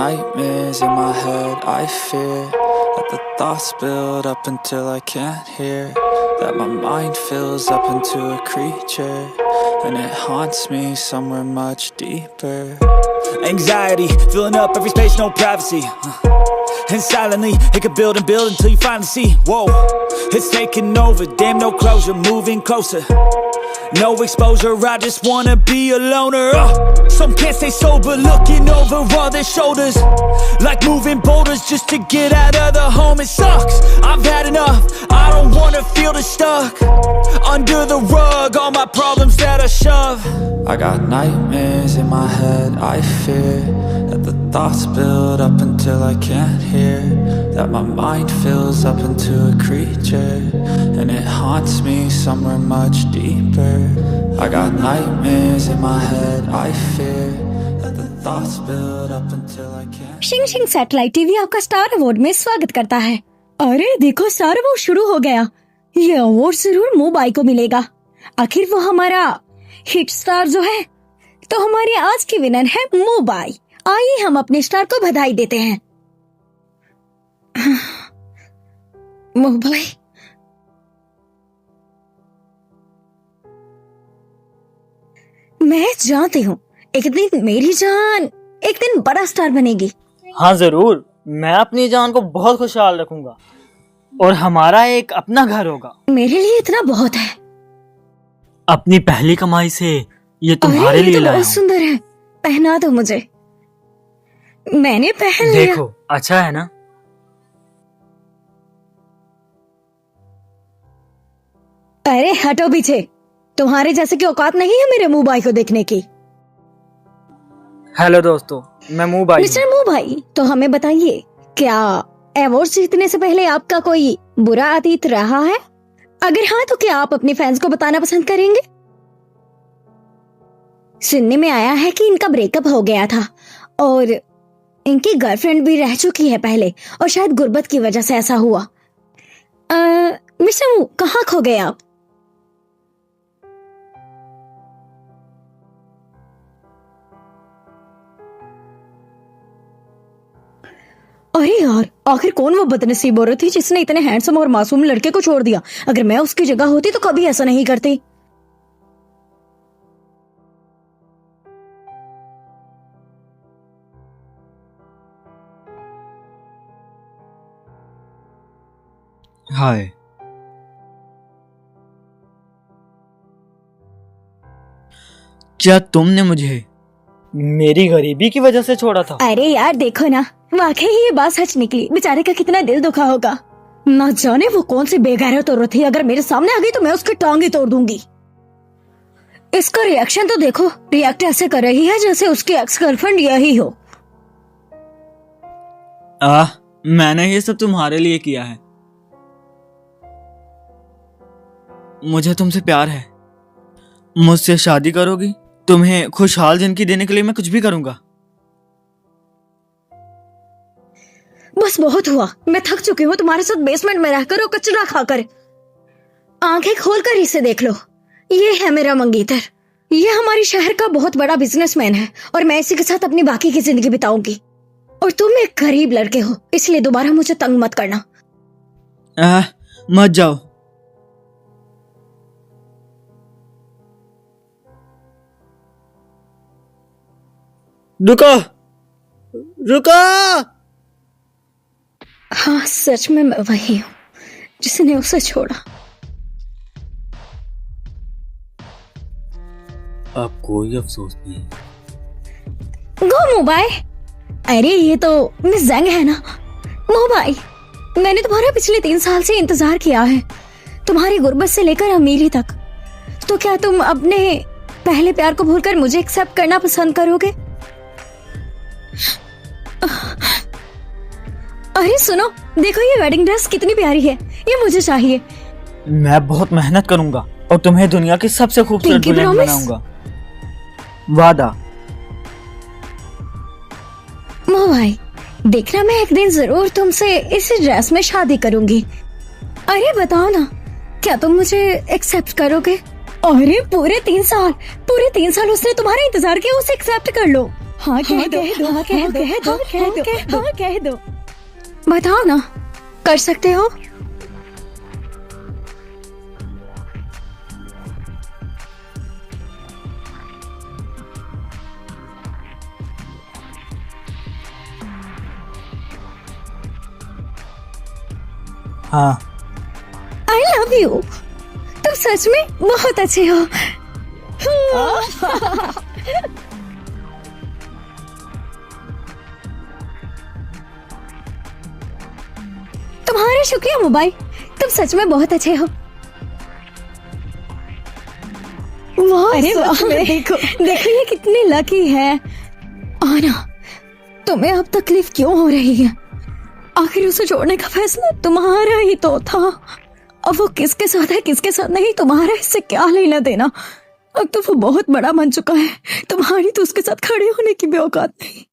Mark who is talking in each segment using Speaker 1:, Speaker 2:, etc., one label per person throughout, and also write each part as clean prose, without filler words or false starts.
Speaker 1: nightmares in my head, I fear that the thoughts build up until I can't hear, that my mind fills up into a creature, and it haunts me somewhere much deeper. Anxiety, filling up every space, no privacy. And silently, it could build and build until you finally see, whoa, it's taking over, damn no closure, moving closer. No exposure, I just wanna be a loner. Some can't stay sober, looking over all their shoulders, like moving boulders just to get out of the home. It sucks, I've had enough, I don't wanna feel the stuck under the rug, all my problems that I shove. I got nightmares in my head, I fear that the thoughts build up until I can't hear, that my mind fills up into a creature, and it haunts me somewhere much deeper. I got nightmares in my head, I fear that the thoughts build up until I can't.
Speaker 2: शिंग शिंग satellite TV आपका star award में स्वागत करता है। अरे देखो, star award शुरू हो गया। ये अवार्ड जरूर मोबाई को मिलेगा, आखिर वो हमारा हिट स्टार जो है। तो हमारी आज की विनर है मोबाई। आइए हम अपने स्टार को बधाई देते हैं। मोबाई, मैं जानती हूँ एक दिन मेरी जान एक दिन बड़ा स्टार बनेगी।
Speaker 3: हाँ जरूर, मैं अपनी जान को बहुत खुशहाल रखूंगा और हमारा एक अपना घर होगा।
Speaker 2: मेरे लिए इतना बहुत है।
Speaker 3: अपनी पहली कमाई से ये तुम्हारे लिए
Speaker 2: तो
Speaker 3: लाया
Speaker 2: बहुत
Speaker 3: हूँ।
Speaker 2: सुंदर है, पहना दो मुझे। मैंने पहन लिया।
Speaker 3: देखो, अच्छा है ना?
Speaker 2: अरे हटो पीछे, तुम्हारे जैसे की औकात नहीं है मेरे मुंह भाई को देखने की।
Speaker 3: हेलो दोस्तों, मैं मुंह भाई।
Speaker 2: मिस्टर मुंह भाई, तो हमें बताइए, क्या अवार्ड जीतने से पहले आपका कोई बुरा अतीत रहा है? अगर हाँ, तो क्या आप अपने फैंस को बताना पसंद करेंगे? सुनने में आया है कि इनका ब्रेकअप हो गया था और इनकी गर्लफ्रेंड भी रह चुकी है पहले, और शायद गुर्बत की वजह से ऐसा हुआ। मिस्टर मुंह, कहाँ खो गए आप? अरे यार, आखिर कौन वो बदनसीब औरत थी जिसने इतने हैंडसम और मासूम लड़के को छोड़ दिया? अगर मैं उसकी जगह होती तो कभी ऐसा नहीं करती।
Speaker 1: हाय,
Speaker 3: क्या तुमने मुझे मेरी गरीबी की वजह से छोड़ा था?
Speaker 2: अरे यार देखो ना, वाकई ये बात सच निकली। बेचारे का कितना दिल दुखा होगा। ना जाने वो कौन सी बेगैरत औरत थी, अगर मेरे सामने आ गई तो मैं उसकी टांगे तोड़ दूंगी। इसका रिएक्शन तो देखो, रिएक्ट ऐसे कर रही है जैसे उसकी एक्स गर्लफ्रेंड यही हो।
Speaker 3: मैंने ये सब तुम्हारे लिए किया है। मुझे तुमसे प्यार है। मुझसे शादी करोगी? तुम्हें खुशहाल जिंदगी देने के लिए मैं कुछ भी करूंगा।
Speaker 2: बस बहुत हुआ, मैं थक चुकी हूँ तुम्हारे साथ बेसमेंट में रहकर और कचरा खाकर। आंखें खोलकर इसे देख लो, ये है मेरा मंगेतर। ये हमारे शहर का बहुत बड़ा बिजनेसमैन है और मैं इसी के साथ अपनी बाकी की जिंदगी बिताऊंगी। और तुम एक गरीब लड़के हो, इसलिए दोबारा मुझे तंग मत करना।
Speaker 3: मत जाओ। रुको, रुको।
Speaker 2: हाँ, सच में मैं वही हूँ जिसने उसे छोड़ा।
Speaker 3: अब कोई अफसोस नहीं।
Speaker 2: गो मोबाई। अरे ये तो मिस जंग है ना। मोबाई, मैंने तुम्हारा पिछले 3 साल से इंतजार किया है, तुम्हारी गुर्बत से लेकर अमीरी तक। तो क्या तुम अपने पहले प्यार को भूलकर मुझे एक्सेप्ट करना पसंद करोगे? अरे सुनो, देखो ये वेडिंग ड्रेस कितनी प्यारी है, ये मुझे चाहिए।
Speaker 3: मैं बहुत मेहनत करूंगा और तुम्हें दुनिया की सबसे खूबसूरत दुल्हन बनाऊंगा। वादा।
Speaker 2: मोबाई, देखना मैं एक दिन जरूर तुमसे इस ड्रेस में शादी करूंगी। अरे बताओ ना, क्या तुम मुझे एक्सेप्ट करोगे? अरे पूरे 3 साल उसने तुम्हारा इंतजार किया, उसे एक्सेप्ट कर लो। हाँ कह दो, हाँ कह दो, हाँ कह दो। बताओ ना, कर सकते हो?
Speaker 3: हाँ।
Speaker 2: I love you. तुम सच में बहुत अच्छे हो। तुम्हारा शुक्रिया मोबाइल, तुम सच में बहुत अच्छे हो। अरे वाह, देखो देखो ये कितनी लकी है। आना, तुम्हें अब तकलीफ क्यों हो रही है? आखिर उसे छोड़ने का फैसला तुम्हारा ही तो था। अब वो किसके साथ है किसके साथ नहीं, तुम्हारा इससे क्या लेना देना। अब तो वो बहुत बड़ा बन चुका है, तुम्हारी तो उसके साथ खड़े होने की भी औकात नहीं।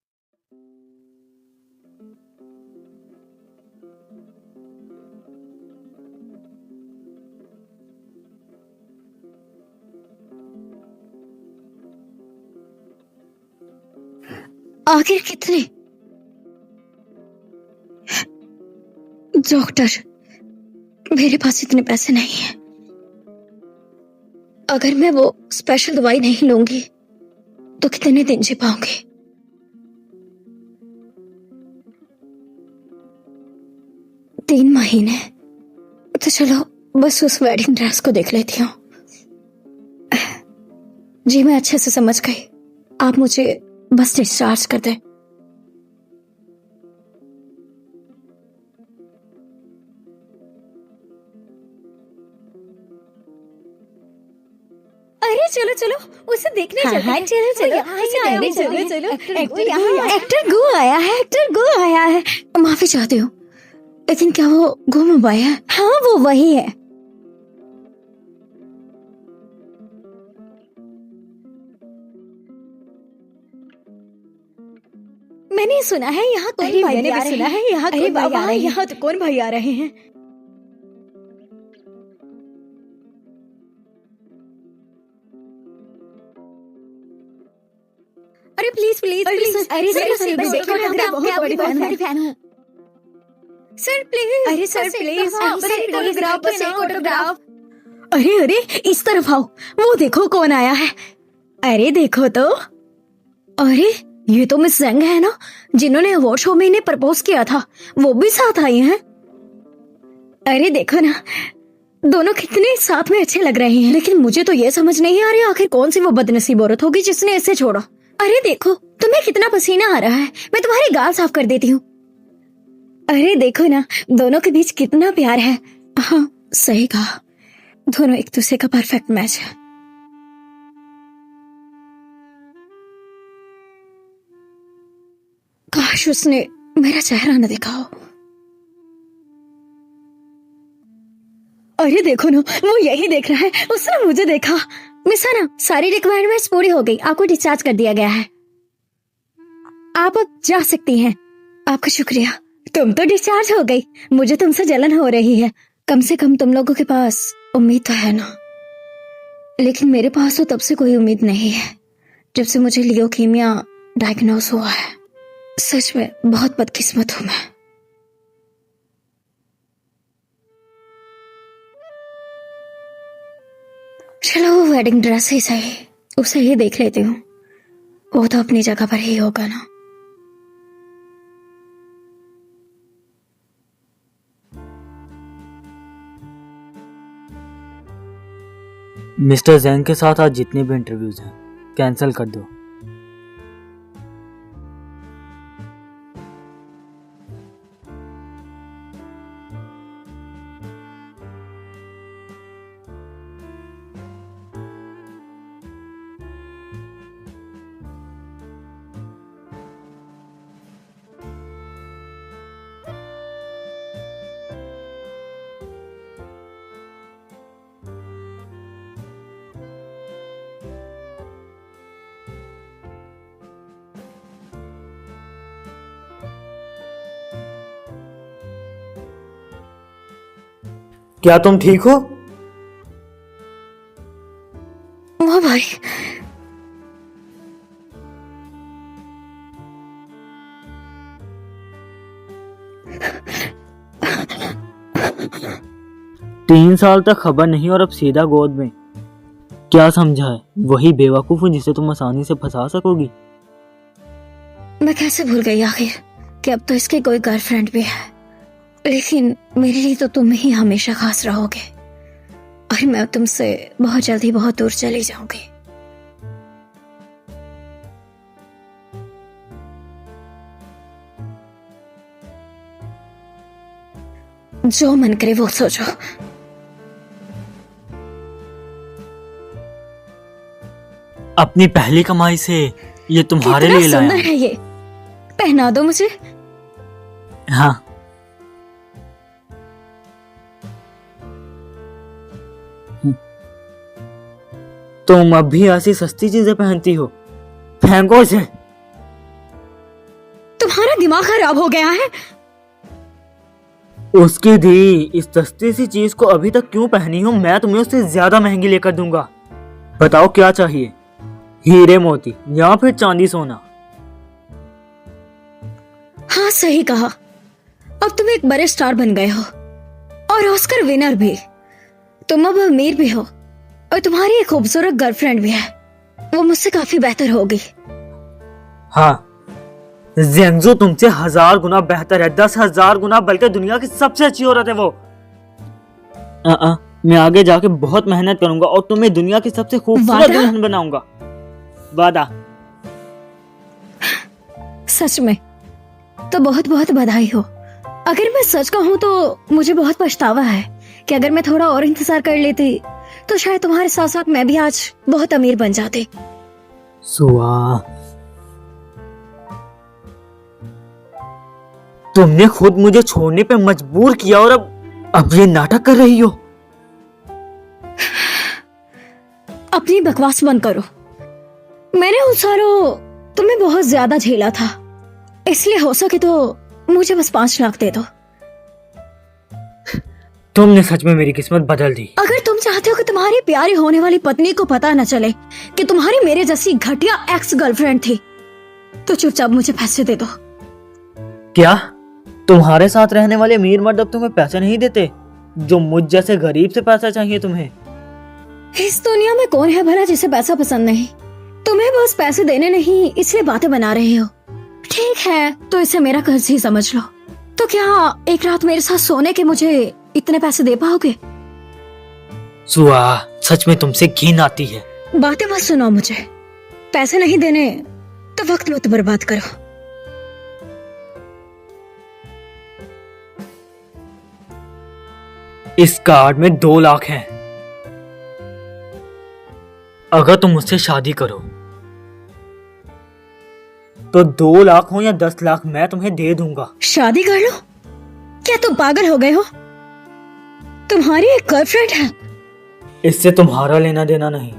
Speaker 2: आखिर कितने? डॉक्टर, मेरे पास इतने पैसे नहीं हैं। अगर मैं वो स्पेशल दवाई नहीं लूंगी तो कितने दिन जी पाऊंगी? 3 महीने। तो चलो बस उस वेडिंग ड्रेस को देख लेती हूँ। जी मैं अच्छे से समझ गई, आप मुझे बस डिस्चार्ज कर दें। अरे चलो चलो उसे देखने चलते हैं। चलो चलो चलो एक्टर गो आया है, एक्टर गो आया है। माफी चाहती हूँ, लेकिन क्या वो गो मुंबई है? हाँ वो वही है। मैंने सुना है यहाँ कौन भाई आ रहे हैं। यहाँ तो कौन भाई आ रहे हैं? अरे प्लीज प्लीज प्लीज, अरे सर देखो मैं बहुत बड़ी फैन हूँ। सर प्लीज, अरे सर प्लीज फोटोग्राफ। अरे अरे इस तरफ आओ, वो देखो कौन आया है। अरे देखो तो, अरे ये तो मिस जेंग है ना, जिन्होंने अवार्ड शो में इन्हें प्रपोज किया था, वो भी साथ आई हैं। अरे देखो ना, दोनों कितने साथ में अच्छे लग रहे हैं। लेकिन मुझे तो ये समझ नहीं आ रही आखिर कौन सी वो बदनसीब औरत होगी जिसने इसे छोड़ा। अरे देखो तुम्हें कितना पसीना आ रहा है, मैं तुम्हारी गाल साफ कर देती हूँ। अरे देखो ना, दोनों के बीच कितना प्यार है। हाँ सही कहा, दोनों एक दूसरे का परफेक्ट मैच है। काश उसने मेरा चेहरा न देखा हो। अरे देखो ना, वो यही देख रहा है, उसने मुझे देखा। मिस ना, सारी रिक्वायरमेंट्स पूरी हो गई, आपको डिस्चार्ज कर दिया गया है। आप अब जा सकती हैं। आपका शुक्रिया। तुम तो डिस्चार्ज हो गई, मुझे तुमसे जलन हो रही है। कम से कम तुम लोगों के पास उम्मीद तो है ना। लेकिन मेरे पास तो तब से कोई उम्मीद नहीं है जब से मुझे लियोकीमिया डायग्नोस हुआ है। सच में बहुत बदकिस्मत हूं मैं। चलो वो वेडिंग ड्रेस ही सही, उसे ही देख लेती हूँ, वो तो अपनी जगह पर ही होगा ना।
Speaker 3: मिस्टर जैंग के साथ आज जितने भी इंटरव्यूज हैं कैंसिल कर दो। क्या तुम ठीक हो?
Speaker 2: वाह भाई,
Speaker 3: 3 साल तक खबर नहीं और अब सीधा गोद में। क्या समझा है? वही बेवकूफ हूँ जिसे तुम आसानी से फंसा सकोगी।
Speaker 2: मैं कैसे भूल गई आखिर कि अब तो इसके कोई गर्लफ्रेंड भी है, लेकिन मेरे लिए तो तुम ही हमेशा खास रहोगे और मैं तुमसे बहुत जल्दी बहुत दूर चली जाऊंगी। जो मन करे वो सोचो।
Speaker 3: अपनी पहली कमाई से ये तुम्हारे
Speaker 2: कितना
Speaker 3: लिए लाया
Speaker 2: सुंदर है ये, पहना दो मुझे।
Speaker 3: हूं। हाँ, तुम अब भी ऐसी सस्ती चीजें पहनती हो? फेंको इसे।
Speaker 2: तुम्हारा दिमाग खराब हो गया है।
Speaker 3: उसकी दी इस सस्ती सी चीज को अभी तक क्यों पहनी हो? मैं तुम्हें उससे ज्यादा महंगी लेकर दूंगा। बताओ क्या चाहिए? हीरे मोती या फिर चांदी सोना?
Speaker 2: हाँ सही कहा, अब तुम एक बड़े स्टार बन गए हो और ऑस्कर विनर भी। तुम अब अमीर भी हो और तुम्हारी एक खूबसूरत गर्लफ्रेंड भी है, वो मुझसे काफी बेहतर होगी।
Speaker 3: हाँ, जेंजो तुमसे 1000 गुना बेहतर है, 10,000 गुना, बल्कि दुनिया की सबसे अच्छी औरत है वो। मैं आगे जाके बहुत मेहनत करूंगा और तुम्हें दुनिया की सबसे खूबसूरत
Speaker 2: वादा?
Speaker 3: दुल्हन बनाऊंगा। वादा।
Speaker 2: सच में? तो बहुत बहुत बधाई हो। अगर मैं सच कहूँ तो मुझे बहुत पछतावा है कि अगर मैं थोड़ा और इंतजार कर लेती तो शायद तुम्हारे साथ साथ मैं भी आज बहुत अमीर बन जाती।
Speaker 3: सुआ, तुमने खुद मुझे छोड़ने पे मजबूर किया और अब ये नाटक कर रही हो।
Speaker 2: अपनी बकवास बंद करो। मैंने उन सारों तुम्हें बहुत ज्यादा झेला था, इसलिए हो सके तो मुझे बस 5 लाख दे दो।
Speaker 3: तुमने सच में मेरी किस्मत बदल दी।
Speaker 2: अगर तुम चाहते हो कि तुम्हारी प्यारी होने वाली पत्नी को पता न चले कि तुम्हारी मेरे जैसी घटिया एक्स गर्लफ्रेंड थी, तो चुपचाप मुझे पैसे दे दो।
Speaker 3: क्या तुम्हारे साथ रहने वाले अमीर मर्द अब तुम्हें पैसे नहीं देते, जो मुझ जैसे गरीब से पैसा चाहिए तुम्हें?
Speaker 2: इस दुनिया में कौन है भला जिसे पैसा पसंद नहीं? तुम्हें बस पैसे देने नहीं इसलिए बातें बना रहे हो। ठीक है, तो इसे मेरा कर्ज ही समझ लो। तो क्या एक रात मेरे साथ सोने के मुझे इतने पैसे दे पाओगे?
Speaker 3: सुआ, सच में तुमसे घिन आती है।
Speaker 2: बातें मत सुनाओ मुझे। पैसे नहीं देने तो वक्त मत बर्बाद करो।
Speaker 3: इस कार्ड में 2 लाख हैं। अगर तुम मुझसे शादी करो तो 2 लाख हो या 10 लाख मैं तुम्हें दे दूंगा।
Speaker 2: शादी कर लो? क्या तुम पागल हो गए हो? तुम्हारी एक गर्लफ्रेंड है।
Speaker 3: इससे तुम्हारा लेना देना नहीं,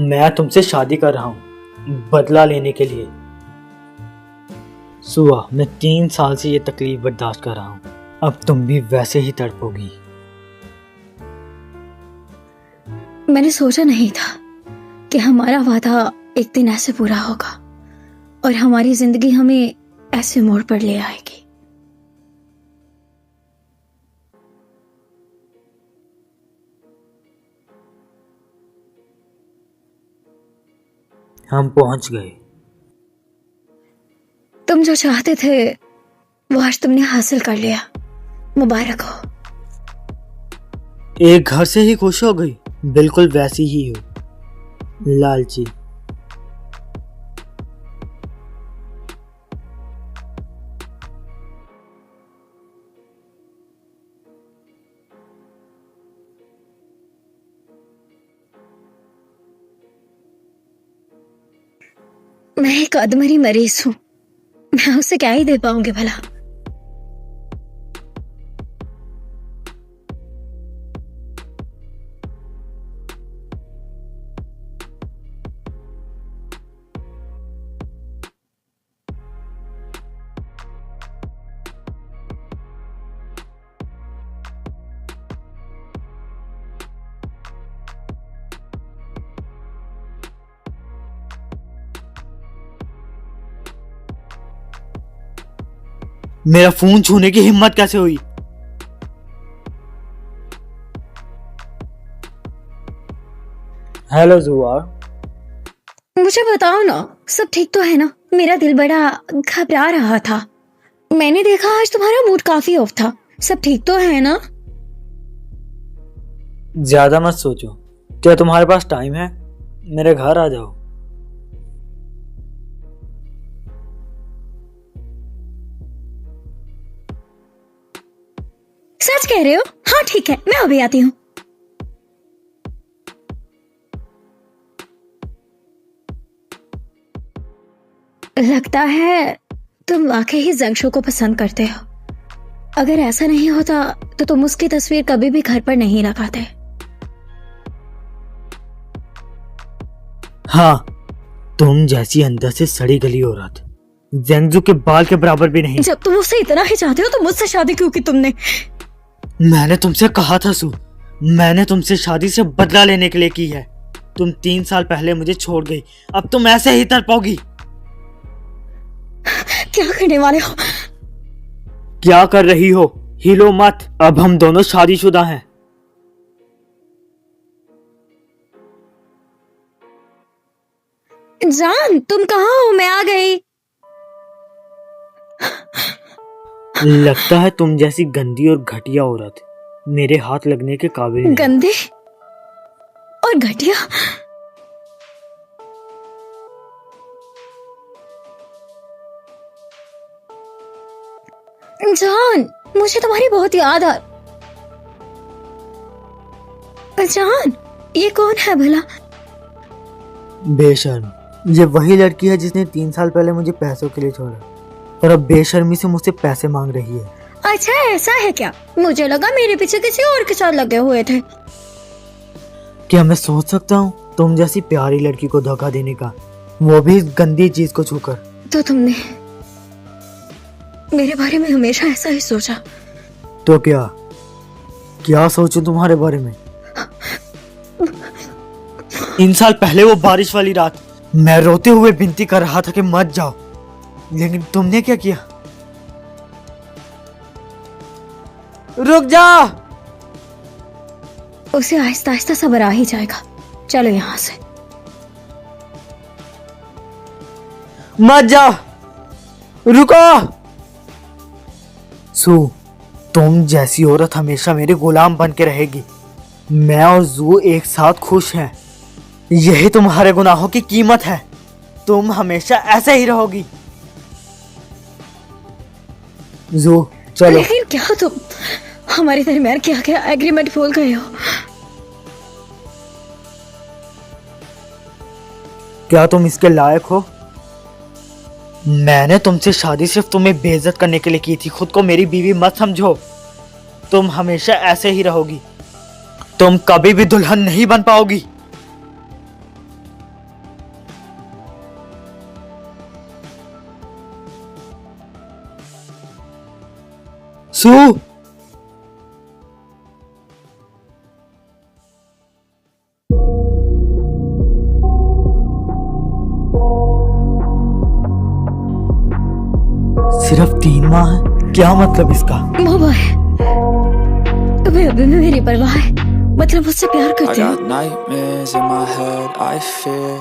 Speaker 3: मैं तुमसे शादी कर रहा हूँ बदला लेने के लिए। सुआ, मैं 3 साल से ये तकलीफ बर्दाश्त कर रहा हूँ, अब तुम भी वैसे ही तड़पोगी।
Speaker 2: मैंने सोचा नहीं था कि हमारा वादा एक दिन ऐसे पूरा होगा और हमारी जिंदगी हमें ऐसे मोड़ पर ले आएगी।
Speaker 3: हम पहुंच गए।
Speaker 2: तुम जो चाहते थे वो आज तुमने हासिल कर लिया, मुबारक हो।
Speaker 3: एक घर से ही खुश हो गई, बिल्कुल वैसी ही हो, लालची।
Speaker 2: मैं एक अधमरी मरीज हूं, मैं उसे क्या ही दे पाऊंगी भला।
Speaker 3: मेरा फोन छूने की हिम्मत कैसे हुई? हेलो जुआ।
Speaker 2: मुझे बताओ ना, सब ठीक तो है ना? मेरा दिल बड़ा घबरा रहा था। मैंने देखा आज तुम्हारा मूड काफी ऑफ था। सब ठीक तो है ना?
Speaker 3: ज्यादा मत सोचो। क्या तुम्हारे पास टाइम है? मेरे घर आ जाओ।
Speaker 2: सच कह रहे हो? हाँ ठीक है, मैं अभी आती हूँ। लगता है तुम वाकई ही जंगशू को पसंद करते हो। अगर ऐसा नहीं होता तो तुम उसकी तस्वीर कभी भी घर पर नहीं लगाते।
Speaker 3: हाँ, तुम जैसी अंदर से सड़ी गली औरत जेंगजू के बाल के बराबर भी नहीं।
Speaker 2: जब तुम उससे इतना ही चाहते हो तो मुझसे शादी क्यों की तुमने?
Speaker 3: मैंने तुमसे कहा था सू, मैंने तुमसे शादी से बदला लेने के लिए की है। तुम 3 साल पहले मुझे छोड़ गई, अब तुम ऐसे ही तड़पोगी।
Speaker 2: क्या करने वाले हो?
Speaker 3: क्या कर रही हो? हिलो मत, अब हम दोनों शादीशुदा हैं।
Speaker 2: जान, तुम कहाँ हो? मैं आ गई।
Speaker 3: लगता है तुम जैसी गंदी और घटिया औरत मेरे हाथ लगने के काबिल नहीं।
Speaker 2: गंदे और घटिया? जान, मुझे तुम्हारी बहुत याद आ। जान, ये कौन है भला?
Speaker 3: बेशर्म, ये वही लड़की है जिसने 3 साल पहले मुझे पैसों के लिए छोड़ा और अब बेशर्मी से मुझसे पैसे मांग रही है।
Speaker 2: अच्छा, ऐसा है क्या? मुझे लगा मेरे पीछे किसी और के साथ लगे हुए थे।
Speaker 3: क्या मैं सोच सकता हूँ तुम जैसी प्यारी लड़की को धोखा देने का, वो भी इस गंदी चीज को छूकर?
Speaker 2: तो तुमने मेरे बारे में हमेशा ऐसा ही सोचा?
Speaker 3: तो क्या सोचूं तुम्हारे बारे में? 3 साल पहले वो बारिश वाली रात मैं रोते हुए विनती कर रहा था कि मत जाओ, लेकिन तुमने क्या किया? रुक जा।
Speaker 2: उसे आहिस्ता आहिस्ता सब्र आ ही जाएगा। चलो यहाँ से।
Speaker 3: मत जा, रुको। सू, तुम जैसी औरत हमेशा मेरे गुलाम बन के रहेगी। मैं और जू एक साथ खुश हैं, यही तुम्हारे गुनाहों की कीमत है। तुम हमेशा ऐसे ही रहोगी। जू चलो।
Speaker 2: लेकिन क्या तुम हमारे दरमियान क्या क्या एग्रीमेंट भूल गए हो?
Speaker 3: क्या तुम इसके लायक हो? मैंने तुमसे शादी सिर्फ तुम्हें बेइज्जत करने के लिए की थी। खुद को मेरी बीवी मत समझो। तुम हमेशा ऐसे ही रहोगी। तुम कभी भी दुल्हन नहीं बन पाओगी। सू, सिर्फ 3 माह? क्या मतलब इसका?
Speaker 2: मोबा है, तुम्हें अभी भी मेरी परवाह है? मतलब मुझसे प्यार
Speaker 1: I
Speaker 2: करते हो?
Speaker 1: got nightmares in my head, I fear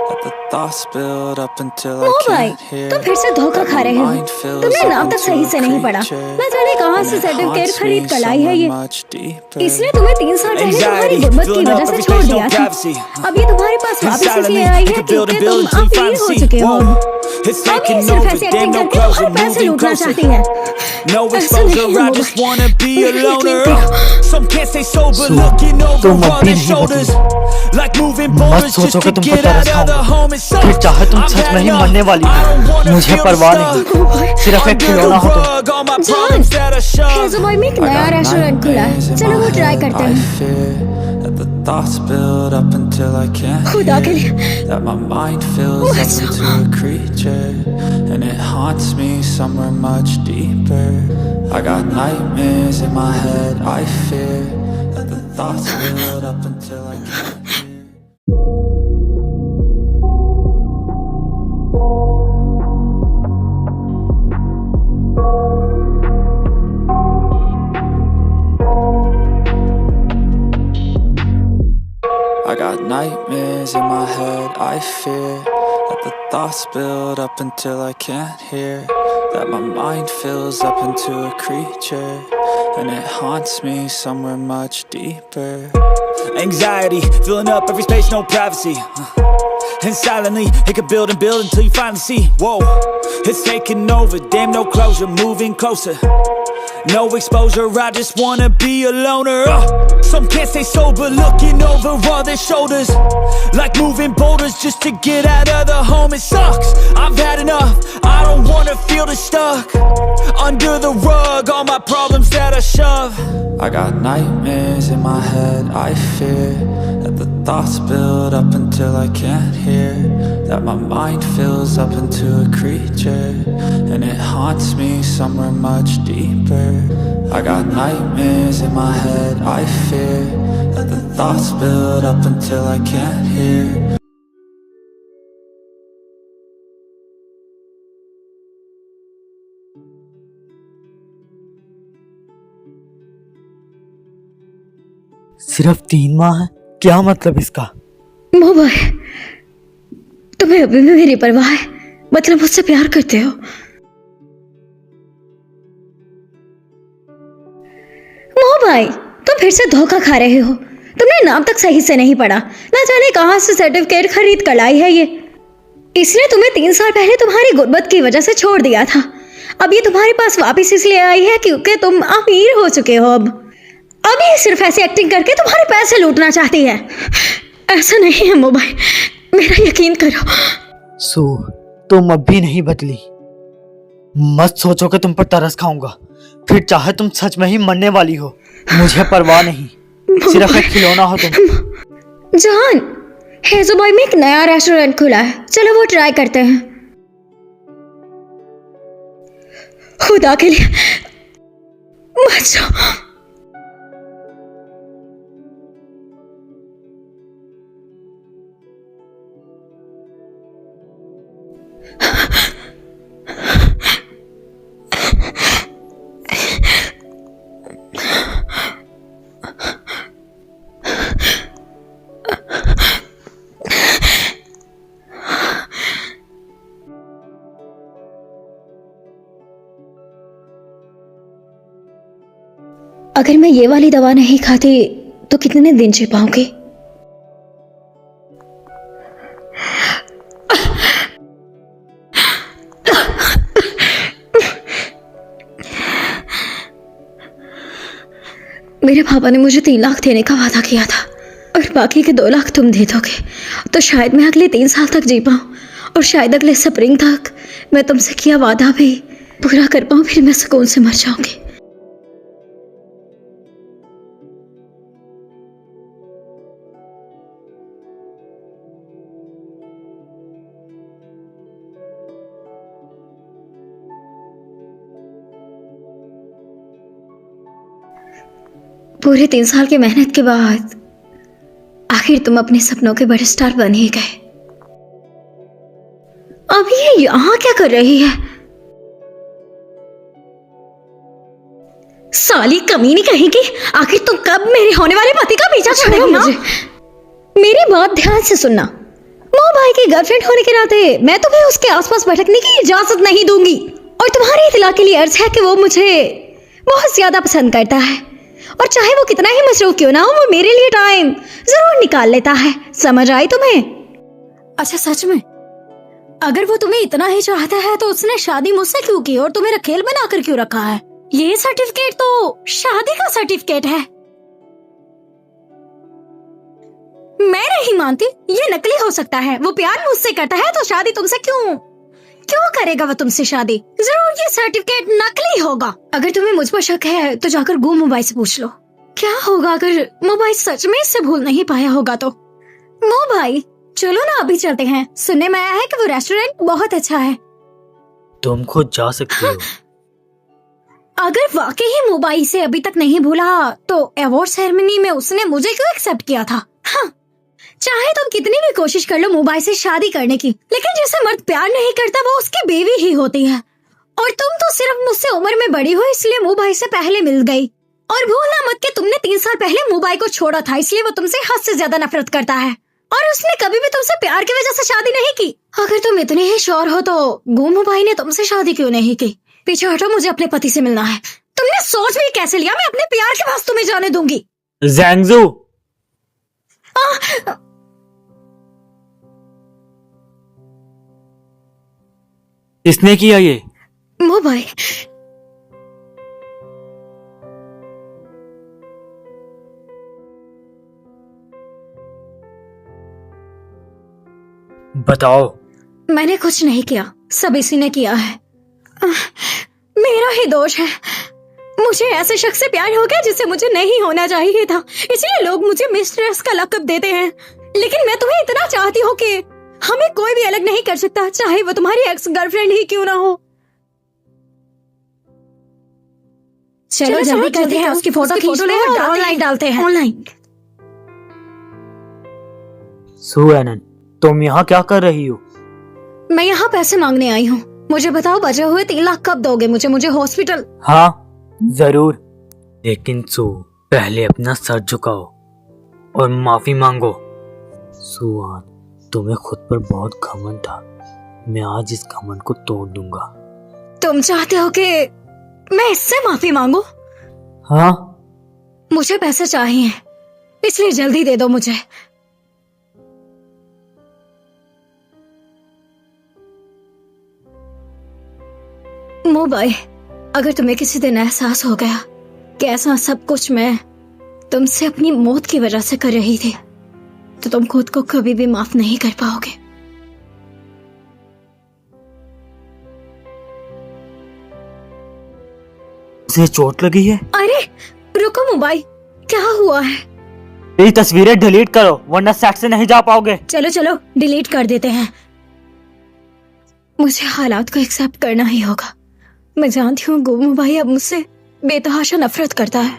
Speaker 1: that the thoughts build up until I
Speaker 2: भाई,
Speaker 1: can't hear.
Speaker 2: तुम फिर से धोखा खा रहे हो।
Speaker 1: Mind fills
Speaker 2: तुमने
Speaker 1: up
Speaker 2: नाम तक
Speaker 1: into
Speaker 2: सही
Speaker 1: a
Speaker 2: से नहीं पढ़ा।
Speaker 1: creature,
Speaker 2: मैं जाने कहाँ
Speaker 1: and
Speaker 2: से
Speaker 1: it
Speaker 2: सर्टिफिकेट
Speaker 1: haunts
Speaker 2: खरीद
Speaker 1: me
Speaker 2: कर लाई है ये।
Speaker 1: somewhere much deeper.
Speaker 2: इसने तुम्हें 3 साल पहले तुम्हारी
Speaker 4: Anxiety,
Speaker 2: गुर्बत की
Speaker 4: filling
Speaker 2: वजह
Speaker 4: up
Speaker 2: से
Speaker 4: every
Speaker 2: छोड़
Speaker 4: space, no
Speaker 2: दिया था।
Speaker 4: privacy.
Speaker 2: अब ये तुम्हारे पास वापस
Speaker 4: Inside of
Speaker 2: इसलिए
Speaker 4: me,
Speaker 2: आई
Speaker 4: you
Speaker 2: है
Speaker 4: can build a
Speaker 2: क्योंकि तुम
Speaker 4: building till you
Speaker 2: अमीर हो
Speaker 4: finally
Speaker 2: चुके
Speaker 4: see.
Speaker 2: हो।
Speaker 4: Whoa, it's
Speaker 2: अब ये
Speaker 4: taking
Speaker 2: सिर्फ
Speaker 4: over,
Speaker 2: ऐसे
Speaker 4: damn
Speaker 2: एक्टिंग
Speaker 4: no
Speaker 2: करके
Speaker 4: closure,
Speaker 2: और पैसे
Speaker 4: moving
Speaker 2: लूटना
Speaker 4: closer.
Speaker 2: चाहती है।
Speaker 4: No
Speaker 2: ऐसा
Speaker 4: exposure,
Speaker 2: नहीं है
Speaker 4: I
Speaker 2: मोबा।
Speaker 4: just wanna be a
Speaker 2: यकीन
Speaker 4: loner.
Speaker 2: करो।
Speaker 4: Some can't stay sober,
Speaker 3: So,
Speaker 4: looking over
Speaker 3: तुम
Speaker 4: all
Speaker 3: अभी
Speaker 4: their
Speaker 3: नहीं
Speaker 4: shoulders. Like moving
Speaker 3: मत
Speaker 4: boulders
Speaker 3: सोचो
Speaker 4: just
Speaker 3: कि
Speaker 4: to
Speaker 3: तुम पर
Speaker 4: get out
Speaker 3: तरस
Speaker 4: of the
Speaker 3: खाऊंगा।
Speaker 4: home it
Speaker 3: फिर
Speaker 4: sucks.
Speaker 3: चाहे तुम
Speaker 4: I've
Speaker 3: सच
Speaker 4: had
Speaker 3: में ही
Speaker 4: enough.
Speaker 3: मरने वाली
Speaker 4: I don't
Speaker 3: हो,
Speaker 4: wanna
Speaker 3: मुझे
Speaker 4: feel
Speaker 3: परवाह
Speaker 4: stuck.
Speaker 3: नहीं। सिर्फ एक
Speaker 4: Under
Speaker 3: खिलौना
Speaker 4: the
Speaker 3: हो तुम।
Speaker 4: rug, all my
Speaker 2: जान,
Speaker 4: problems that I shove.
Speaker 2: हेज़ोबॉय में एक
Speaker 1: I
Speaker 2: नया
Speaker 1: got
Speaker 2: रेस्टोरेंट खुला है।
Speaker 1: nightmares in
Speaker 2: चलो
Speaker 1: my
Speaker 2: वो ट्राई
Speaker 1: head,
Speaker 2: करते
Speaker 1: I
Speaker 2: हैं।
Speaker 1: fear that the thoughts build up until I can't
Speaker 2: खुदा के लिए
Speaker 1: hear. That my mind fills
Speaker 2: मत
Speaker 1: up
Speaker 2: जाओ।
Speaker 1: into a creature, and it haunts me somewhere much deeper. I got nightmares in my head, I fear that the thoughts build up until I can't hear. nightmares in my head, I fear that the thoughts build up until I can't hear, that my mind fills up into a creature, and it haunts me somewhere much deeper.
Speaker 4: Anxiety, filling up every space, no privacy. And silently, it could build and build until you finally see, whoa, it's taking over, damn no closure, moving closer. No exposure, I just wanna be a loner. Some can't stay sober, looking over all their shoulders, like moving boulders just to get out of the home. It sucks, I've had enough, I don't wanna feel the stuck under the rug, all my problems that I shove.
Speaker 1: I got nightmares in my head, I fear that the thoughts build up until I can't hear, that my mind fills up into a creature, and it haunts me somewhere much deeper. I got nightmares in my head, I fear that the thoughts build up until I can't hear.
Speaker 3: सिर्फ 3 माह है, क्या मतलब इसका?
Speaker 2: Mobile, तुम्हें अभी भी मेरी परवाह है? मतलब मुझसे प्यार करते हो? मोबाइल, तुम फिर से धोखा खा रहे हो। तुमने नाम तक सही से नहीं पढ़ा, ना जाने कहां से सर्टिफिकेट खरीद कर लाई है ये। इसने तुम्हें 3 साल पहले तुम्हारी गुर्बत की वजह से छोड़ दिया था। अब ये तुम्हारे पास वापस इसलिए आई है क्योंकि तुम अमीर हो चुके हो। अब ये सिर्फ ऐसी एक्टिंग करके तुम्हारे पैसे लूटना चाहती है। ऐसा नहीं है मोबाइल, मेरा यकीन करो।
Speaker 3: सो तुम अब भी नहीं बदली। मत सोचो कि तुम पर तरस खाऊंगा, फिर चाहे तुम सच में ही मरने वाली हो, मुझे परवाह नहीं। सिर्फ एक खिलौना हो तुम।
Speaker 2: जान, हेज़ोबॉय में एक नया रेस्टोरेंट खुला है, चलो वो ट्राई करते हैं। खुदा के लिए मत जाओ। अगर मैं ये वाली दवा नहीं खाती तो कितने दिन जी पाऊंगी? मेरे पापा ने मुझे 3 लाख देने का वादा किया था और बाकी के 2 लाख तुम दे दोगे तो शायद मैं अगले 3 साल तक जी पाऊं, और शायद अगले स्प्रिंग तक मैं तुमसे किया वादा भी पूरा कर पाऊं, फिर मैं सुकून से मर जाऊंगी। पूरे 3 साल की मेहनत के बाद आखिर तुम अपने सपनों के बड़े स्टार बन ही गए। अब ये यहां क्या कर रही है? साली कमीनी कहेगी, आखिर तुम कब मेरे होने वाले पति का पीछा छोड़ेगी? मुझे मेरी बात ध्यान से सुनना। मो भाई की गर्लफ्रेंड होने के नाते मैं तुम्हें उसके आसपास भटकने की इजाजत नहीं दूंगी, और तुम्हारी इत्तला के लिए अर्ज है कि वो मुझे बहुत ज्यादा पसंद करता है, और चाहे वो कितना ही मसरूफ क्यों ना हो, वो मेरे लिए टाइम जरूर निकाल लेता है। समझ आई तुम्हें? अच्छा सच में? अगर वो तुम्हें इतना ही चाहता है तो उसने शादी मुझसे क्यों की और तुम्हें रखेल बनाकर क्यों रखा है? ये सर्टिफिकेट तो शादी का सर्टिफिकेट है। मैं नहीं मानती, ये नकली हो सकता है। वो प्यार मुझसे करता है तो शादी तुमसे क्यों करेगा वो तुमसे शादी? जरूर ये सर्टिफिकेट नकली होगा। अगर तुम्हें मुझ पर शक है तो जाकर गो मोबाइल से पूछ लो क्या होगा अगर मोबाइल सच में इससे भूल नहीं पाया होगा तो। मोबाइल चलो ना अभी चलते हैं, सुनने में आया है कि वो रेस्टोरेंट बहुत अच्छा है।
Speaker 3: तुम खुद जा सकती हो।
Speaker 2: अगर वाकई ही मोबाइल से अभी तक नहीं भूला तो अवार्ड सेरेमनी में उसने मुझे क्यों एक्सेप्ट किया था? हाँ, चाहे तुम कितनी भी कोशिश कर लो मोबाइल से शादी करने की, लेकिन जैसे मर्द प्यार नहीं करता वो उसकी बीवी ही होती है। और तुम तो सिर्फ मुझसे उम्र में बड़ी हो इसलिए मोबाइल से पहले मिल गई। और भूलना मत कि तुमने 3 साल पहले मोबाइल को छोड़ा था, इसलिए वो तुमसे हद से ज्यादा नफरत करता है। और उसने कभी भी तुमसे प्यार की वजह से शादी नहीं की। अगर तुम इतने ही श्योर हो तो गुम भाई ने तुमसे शादी क्यों नहीं की? पीछे हटो, मुझे अपने पति से मिलना है। तुमने सोच भी कैसे लिया मैं अपने प्यार के पास तुम्हें जाने दूंगी?
Speaker 3: जैंगजू, किसने किया ये?
Speaker 2: मो भाई,
Speaker 3: बताओ।
Speaker 2: मैंने कुछ नहीं किया, सब इसी ने किया है। मेरा ही दोष है। मुझे ऐसे शख्स से प्यार हो गया जिससे मुझे नहीं होना चाहिए था, इसलिए लोग मुझे मिस्ट्रेस का लक़ब देते हैं। लेकिन मैं तुम्हें इतना चाहती हूँ कि हमें कोई भी अलग नहीं कर सकता, चाहे वो तुम्हारी एक्स गर्लफ्रेंड ही क्यों ना हो। चलो जल्दी करते हैं, उसकी फोटो खींच लो और ऑनलाइन डालते हैं। ऑनलाइन।
Speaker 3: सू एनन, तुम यहाँ क्या कर रही हो?
Speaker 2: मैं यहाँ पैसे मांगने आई हूँ। मुझे बताओ बचे हुए 3 लाख कब दोगे मुझे हॉस्पिटल?
Speaker 3: हाँ जरूर, लेकिन सू पहले अपना सर झुकाओ और माफी मांगो। सुआन, तुम्हें खुद पर बहुत घमंड था, मैं आज इस घमंड को तोड़ दूंगा।
Speaker 2: तुम चाहते हो कि मैं इससे माफी मांगू?
Speaker 3: हाँ,
Speaker 2: मुझे पैसे चाहिए, इसलिए जल्दी दे दो मुझे। मोबाइल, अगर तुम्हें किसी दिन एहसास हो गया कि ऐसा सब कुछ मैं तुमसे अपनी मौत की वजह से कर रही थी, तो तुम खुद को कभी भी माफ नहीं कर पाओगे।
Speaker 3: उसे चोट लगी है?
Speaker 2: अरे रुको मोबाइल, क्या हुआ है?
Speaker 3: ये तस्वीरें डिलीट करो वरना सेट से नहीं जा पाओगे।
Speaker 2: चलो चलो डिलीट कर देते हैं। मुझे हालात को एक्सेप्ट करना ही होगा। मैं जानती हूँ गुम भाई अब मुझसे बेतहाशा नफरत करता है।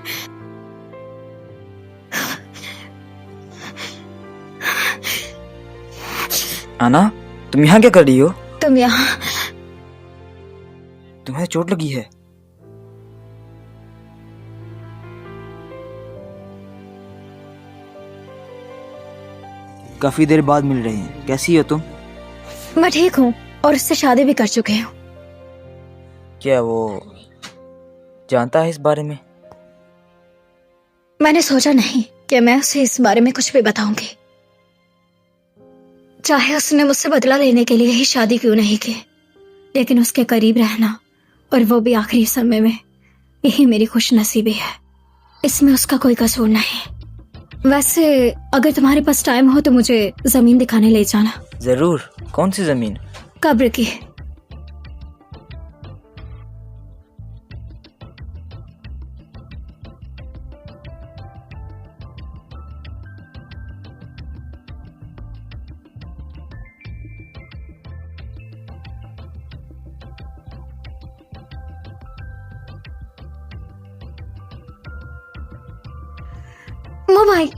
Speaker 5: आना, तुम यहाँ क्या कर रही हो?
Speaker 2: तुम यहाँ?
Speaker 5: तुम्हें चोट लगी है? काफी देर बाद मिल रहे हैं, कैसी हो तुम?
Speaker 2: मैं ठीक हूँ और उससे शादी भी कर चुके हूँ।
Speaker 5: क्या वो जानता है इस बारे में?
Speaker 2: मैंने सोचा नहीं कि मैं उसे इस बारे में कुछ भी बताऊंगी, चाहे उसने मुझसे बदला लेने के लिए ही शादी क्यों नहीं की। लेकिन उसके करीब रहना, और वो भी आखिरी समय में, यही मेरी खुशनसीबी है। इसमें उसका कोई कसूर नहीं। वैसे अगर तुम्हारे पास टाइम हो तो मुझे जमीन दिखाने ले जाना।
Speaker 5: जरूर। कौन सी जमीन?
Speaker 2: कब्र की। मोबाइल,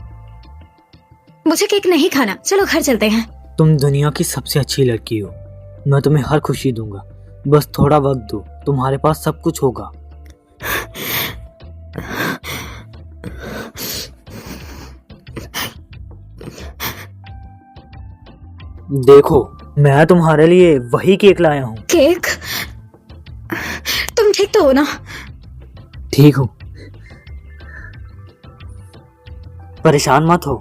Speaker 2: मुझे केक नहीं खाना, चलो घर चलते हैं।
Speaker 3: तुम दुनिया की सबसे अच्छी लड़की हो, मैं तुम्हें हर खुशी दूंगा, बस थोड़ा वक्त दो, तुम्हारे पास सब कुछ होगा। देखो, मैं तुम्हारे लिए वही केक लाया हूँ।
Speaker 2: केक? तुम ठीक तो हो ना?
Speaker 3: ठीक हूँ, परेशान मत हो।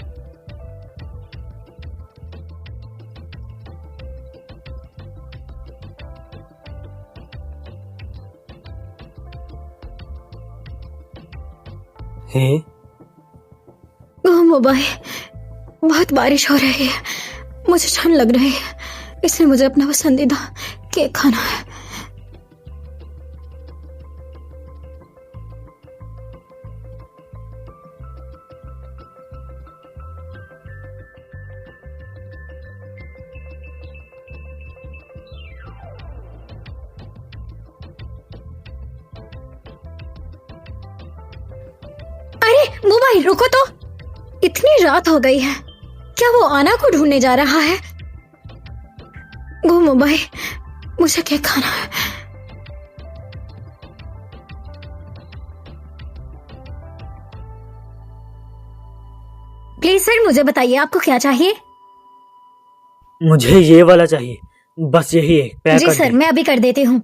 Speaker 3: हे
Speaker 2: ओह मोबाइल, बहुत बारिश हो रही है, मुझे ठंड लग रही है, इसलिए मुझे अपना पसंदीदा केक खाना है। अरे मोबाइल रुको तो, इतनी रात हो गई है, क्या वो आना को ढूंढने जा रहा है? वो मोबाइल, मुझे केक खाना है। प्लीज सर मुझे बताइए आपको क्या चाहिए?
Speaker 3: मुझे ये वाला चाहिए, बस यही है, पैक
Speaker 2: जी
Speaker 3: कर
Speaker 2: सर,
Speaker 3: दो।
Speaker 2: मैं अभी कर देती हूँ।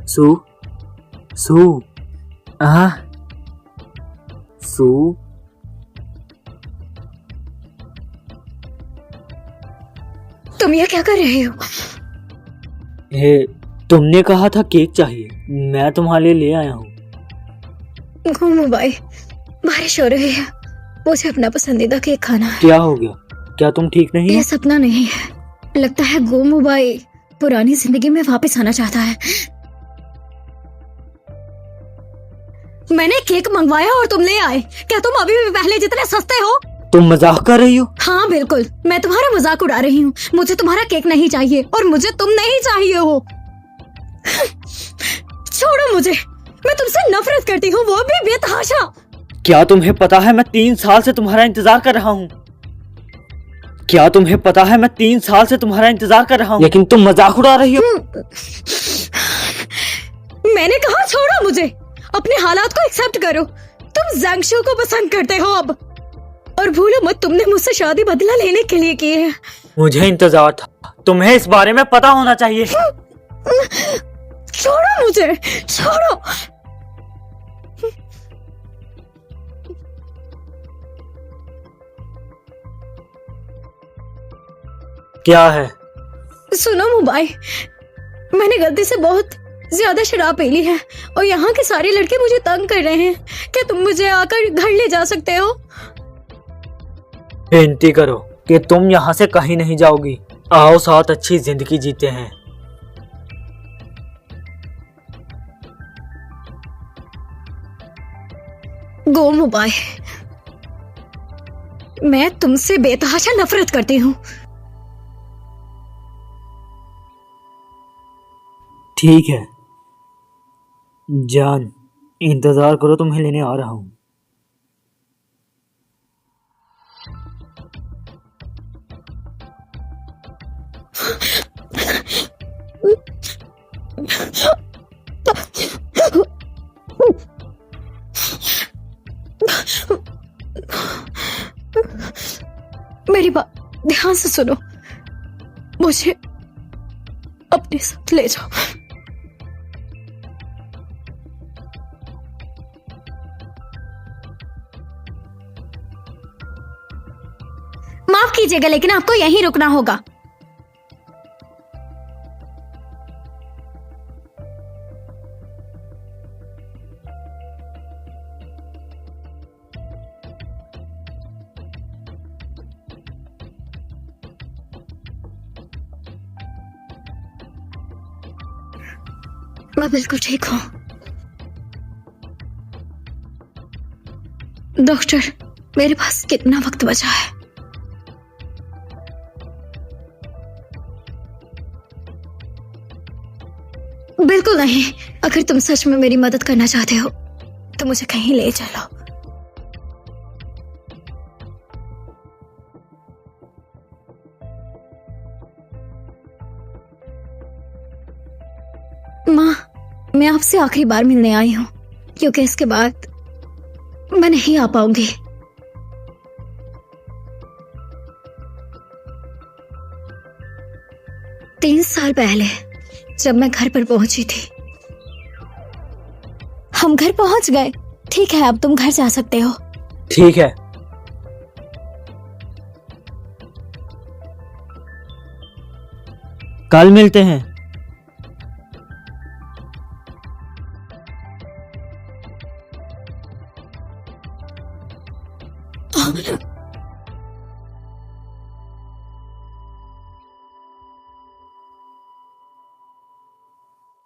Speaker 3: सू सू आ सू
Speaker 2: तुम ये क्या कर रहे हो?
Speaker 3: ये तुमने कहा था केक चाहिए, मैं तुम्हारे लिए ले आया हूँ।
Speaker 2: घूमो भाई, बारिश हो रही है, मुझे अपना पसंदीदा केक खाना है।
Speaker 3: क्या हो गया? क्या तुम ठीक नहीं
Speaker 2: ये
Speaker 3: हो?
Speaker 2: सपना नहीं है, लगता है गोमू भाई पुरानी जिंदगी में वापस आना चाहता है। मैंने केक मंगवाया और तुम ले आए। क्या तुम अभी भी पहले जितने सस्ते हो?
Speaker 3: तुम मजाक कर रही हो?
Speaker 2: हाँ बिल्कुल, मैं तुम्हारा मजाक उड़ा रही हूँ। मुझे तुम्हारा केक नहीं चाहिए और मुझे तुम नहीं चाहिए हो। छोड़ो मुझे, मैं तुमसे नफरत करती हूँ, वो भी बेतहाशा।
Speaker 3: क्या तुम्हें पता है मैं 3 साल से तुम्हारा इंतजार कर रहा हूँ? क्या तुम्हें पता है मैं 3 साल से तुम्हारा इंतजार कर रहा हूँ, लेकिन तुम मजाक उड़ा रही हो।
Speaker 2: मैंने कहा छोड़ो मुझे, अपने हालात को एक्सेप्ट करो। तुम ज़ैंगशू को पसंद करते हो अब, और भूलो मत तुमने मुझसे शादी बदला लेने के लिए की है।
Speaker 3: मुझे इंतजार था, तुम्हें इस बारे में पता होना चाहिए।
Speaker 2: छोड़ो मुझे, छोड़ो।
Speaker 3: क्या है?
Speaker 2: सुनो मुबाई, मैंने गलती से बहुत ज्यादा शराब पी ली है और यहाँ के सारे लड़के मुझे तंग कर रहे हैं। क्या तुम मुझे आकर घर ले जा सकते हो?
Speaker 3: विनती करो कि तुम यहाँ से कहीं नहीं जाओगी। आओ साथ अच्छी जिंदगी जीते हैं।
Speaker 2: गो मुबाई, मैं तुमसे बेतहाशा नफरत करती हूँ।
Speaker 3: ठीक है जान, इंतजार करो, तुम्हें लेने आ रहा हूँ।
Speaker 2: मेरी बात ध्यान से सुनो, मुझे अपने साथ ले जाओ। माफ कीजिएगा लेकिन आपको यहीं रुकना होगा। मैं बिल्कुल ठीक हूँ। डॉक्टर, मेरे पास कितना वक्त बचा है? बिल्कुल नहीं। अगर तुम सच में मेरी मदद करना चाहते हो तो मुझे कहीं ले चलो। माँ, मैं आपसे आखिरी बार मिलने आई हूँ क्योंकि इसके बाद मैं नहीं आ पाऊंगी। तीन साल पहले जब मैं घर पर पहुंची थी, हम घर पहुंच गए। ठीक है, अब तुम घर जा सकते हो।
Speaker 3: ठीक है। कल मिलते हैं।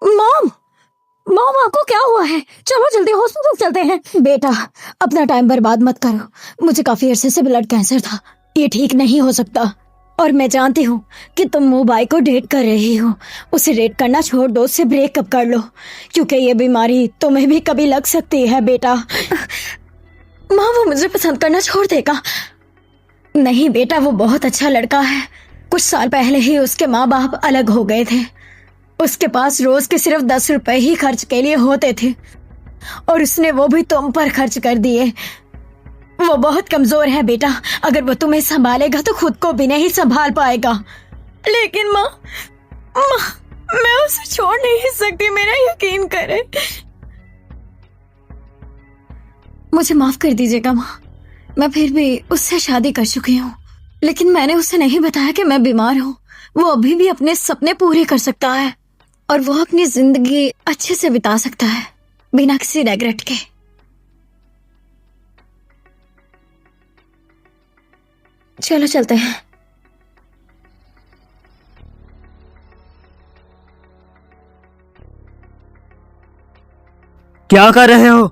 Speaker 2: मॉम, मॉम आपको क्या हुआ है? चलो जल्दी हॉस्पिटल चलते हैं। बेटा, अपना टाइम बर्बाद मत करो। मुझे काफी अरसे से ब्लड कैंसर था, ये ठीक नहीं हो सकता। और मैं जानती हूँ कि तुम मोबाइल को डेट कर रही हो। उसे डेट करना छोड़ दो, उससे ब्रेकअप कर लो, क्योंकि ये बीमारी तुम्हें भी कभी लग सकती है। बेटा, माँ वो मुझे पसंद करना छोड़ देगा। नहीं बेटा, वो बहुत अच्छा लड़का है। कुछ साल पहले ही उसके माँ बाप अलग हो गए थे। उसके पास रोज के सिर्फ 10 रुपए ही खर्च के लिए होते थे। और उसने वो भी तुम पर खर्च कर दिए। वो बहुत कमजोर है बेटा, अगर वो तुम्हें संभालेगा तो खुद को भी नहीं संभाल पाएगा। लेकिन माँ, मैं उसे छोड़ नहीं सकती, मेरा यकीन करे। मुझे माफ कर दीजिएगा माँ, मैं फिर भी उससे शादी कर चुकी हूँ, लेकिन मैंने उसे नहीं बताया कि मैं बीमार हूँ। वो अभी भी अपने सपने पूरे कर सकता है और वो अपनी जिंदगी अच्छे से बिता सकता है बिना किसी रेग्रेट के। चलो चलते हैं।
Speaker 3: क्या कर रहे हो?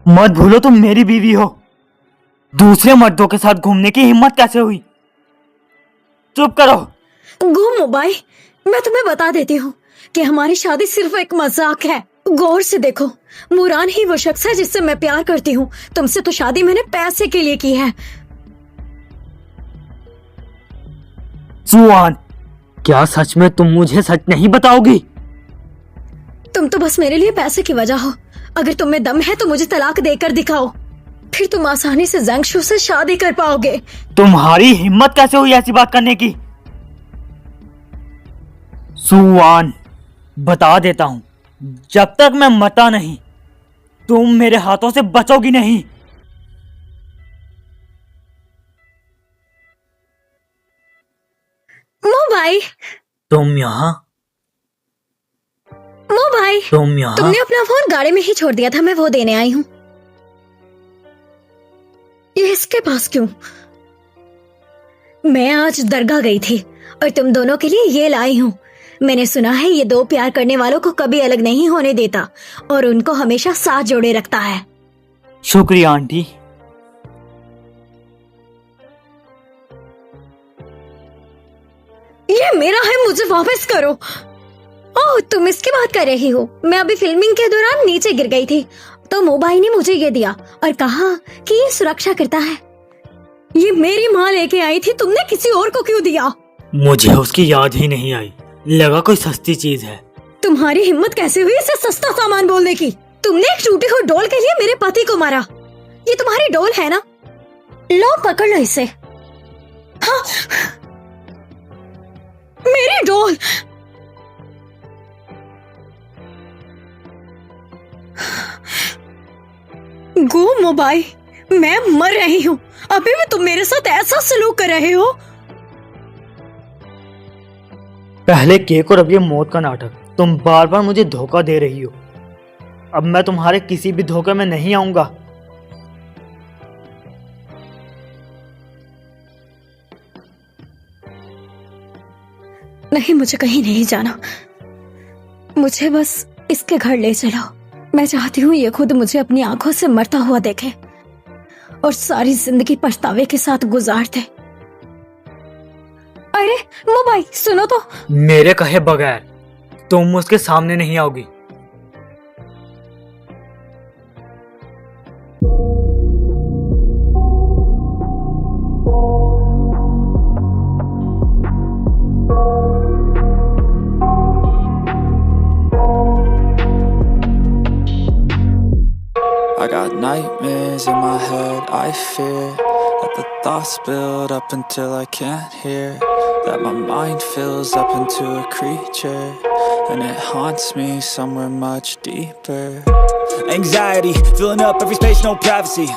Speaker 3: मत भूलो तुम मेरी बीवी हो। दूसरे मर्दों के साथ घूमने की हिम्मत कैसे हुई? चुप करो।
Speaker 2: गुम भाई, मैं तुम्हें बता देती हूँ कि हमारी शादी सिर्फ एक मजाक है। गौर से देखो, मुरान ही वो शख्स है जिससे मैं प्यार करती हूँ। तुमसे तो शादी मैंने पैसे के लिए की है।
Speaker 3: सुआन, क्या सच में तुम मुझे सच नहीं बताओगी?
Speaker 2: तुम तो बस मेरे लिए पैसे की वजह हो। अगर तुम में दम है तो मुझे तलाक देकर दिखाओ, फिर तुम आसानी से जंगशू से शादी कर पाओगे।
Speaker 3: तुम्हारी हिम्मत कैसे हुई ऐसी बात करने की? सुआन, बता देता हूं, जब तक मैं मरता नहीं तुम मेरे हाथों से बचोगी नहीं।
Speaker 2: मो भाई,
Speaker 3: तुम यहाँ
Speaker 2: तुमने अपना फोन गाड़ी में ही छोड़ दिया था, मैं वो देने आई हूँ। ये इसके पास क्यों? मैं आज दरगाह गई थी और तुम दोनों के लिए ये लाई हूँ। मैंने सुना है ये दो प्यार करने वालों को कभी अलग नहीं होने देता और उनको हमेशा साथ जोड़े रखता है।
Speaker 3: शुक्रिया आंटी।
Speaker 2: ये मेरा है, मुझे वापस करो। ओह, तुम इसकी बात कर रही हो। मैं अभी फिल्मिंग के दौरान नीचे गिर गई थी तो मोबाइल ने मुझे ये दिया और कहा कि ये सुरक्षा करता है। ये मेरी माँ लेके आई थी, तुमने किसी और को क्यों दिया?
Speaker 3: मुझे उसकी याद ही नहीं आई, लगा कोई सस्ती चीज है।
Speaker 2: तुम्हारी हिम्मत कैसे हुई इसे सस्ता सामान बोलने की? तुमने एक टूटी हुई डॉल के लिए मेरे पति को मारा। ये तुम्हारी डॉल है ना? लो पकड़ लो इसे। हाँ, मेरी डॉल। गो मोबाइल, मैं मर रही हूँ, अभी भी तुम मेरे साथ ऐसा सलूक कर रहे हो।
Speaker 3: पहले केक और अब ये मौत का नाटक। तुम बार बार मुझे धोखा दे रही हो। अब मैं तुम्हारे किसी भी धोखे में नहीं आऊंगा।
Speaker 2: नहीं, मुझे कहीं नहीं जाना। मुझे बस इसके घर ले चलो। मैं चाहती हूँ ये खुद मुझे अपनी आंखों से मरता हुआ देखे और सारी जिंदगी पछतावे के साथ गुजार दे। अरे मोबाइल, सुनो तो।
Speaker 3: मेरे कहे बगैर तुम उसके सामने नहीं आओगी।
Speaker 1: I got nightmares in my head, I fear that the thoughts build up until I can't hear, that my mind fills up into a creature, and it haunts me somewhere much deeper.
Speaker 4: Anxiety, filling up every space, no privacy.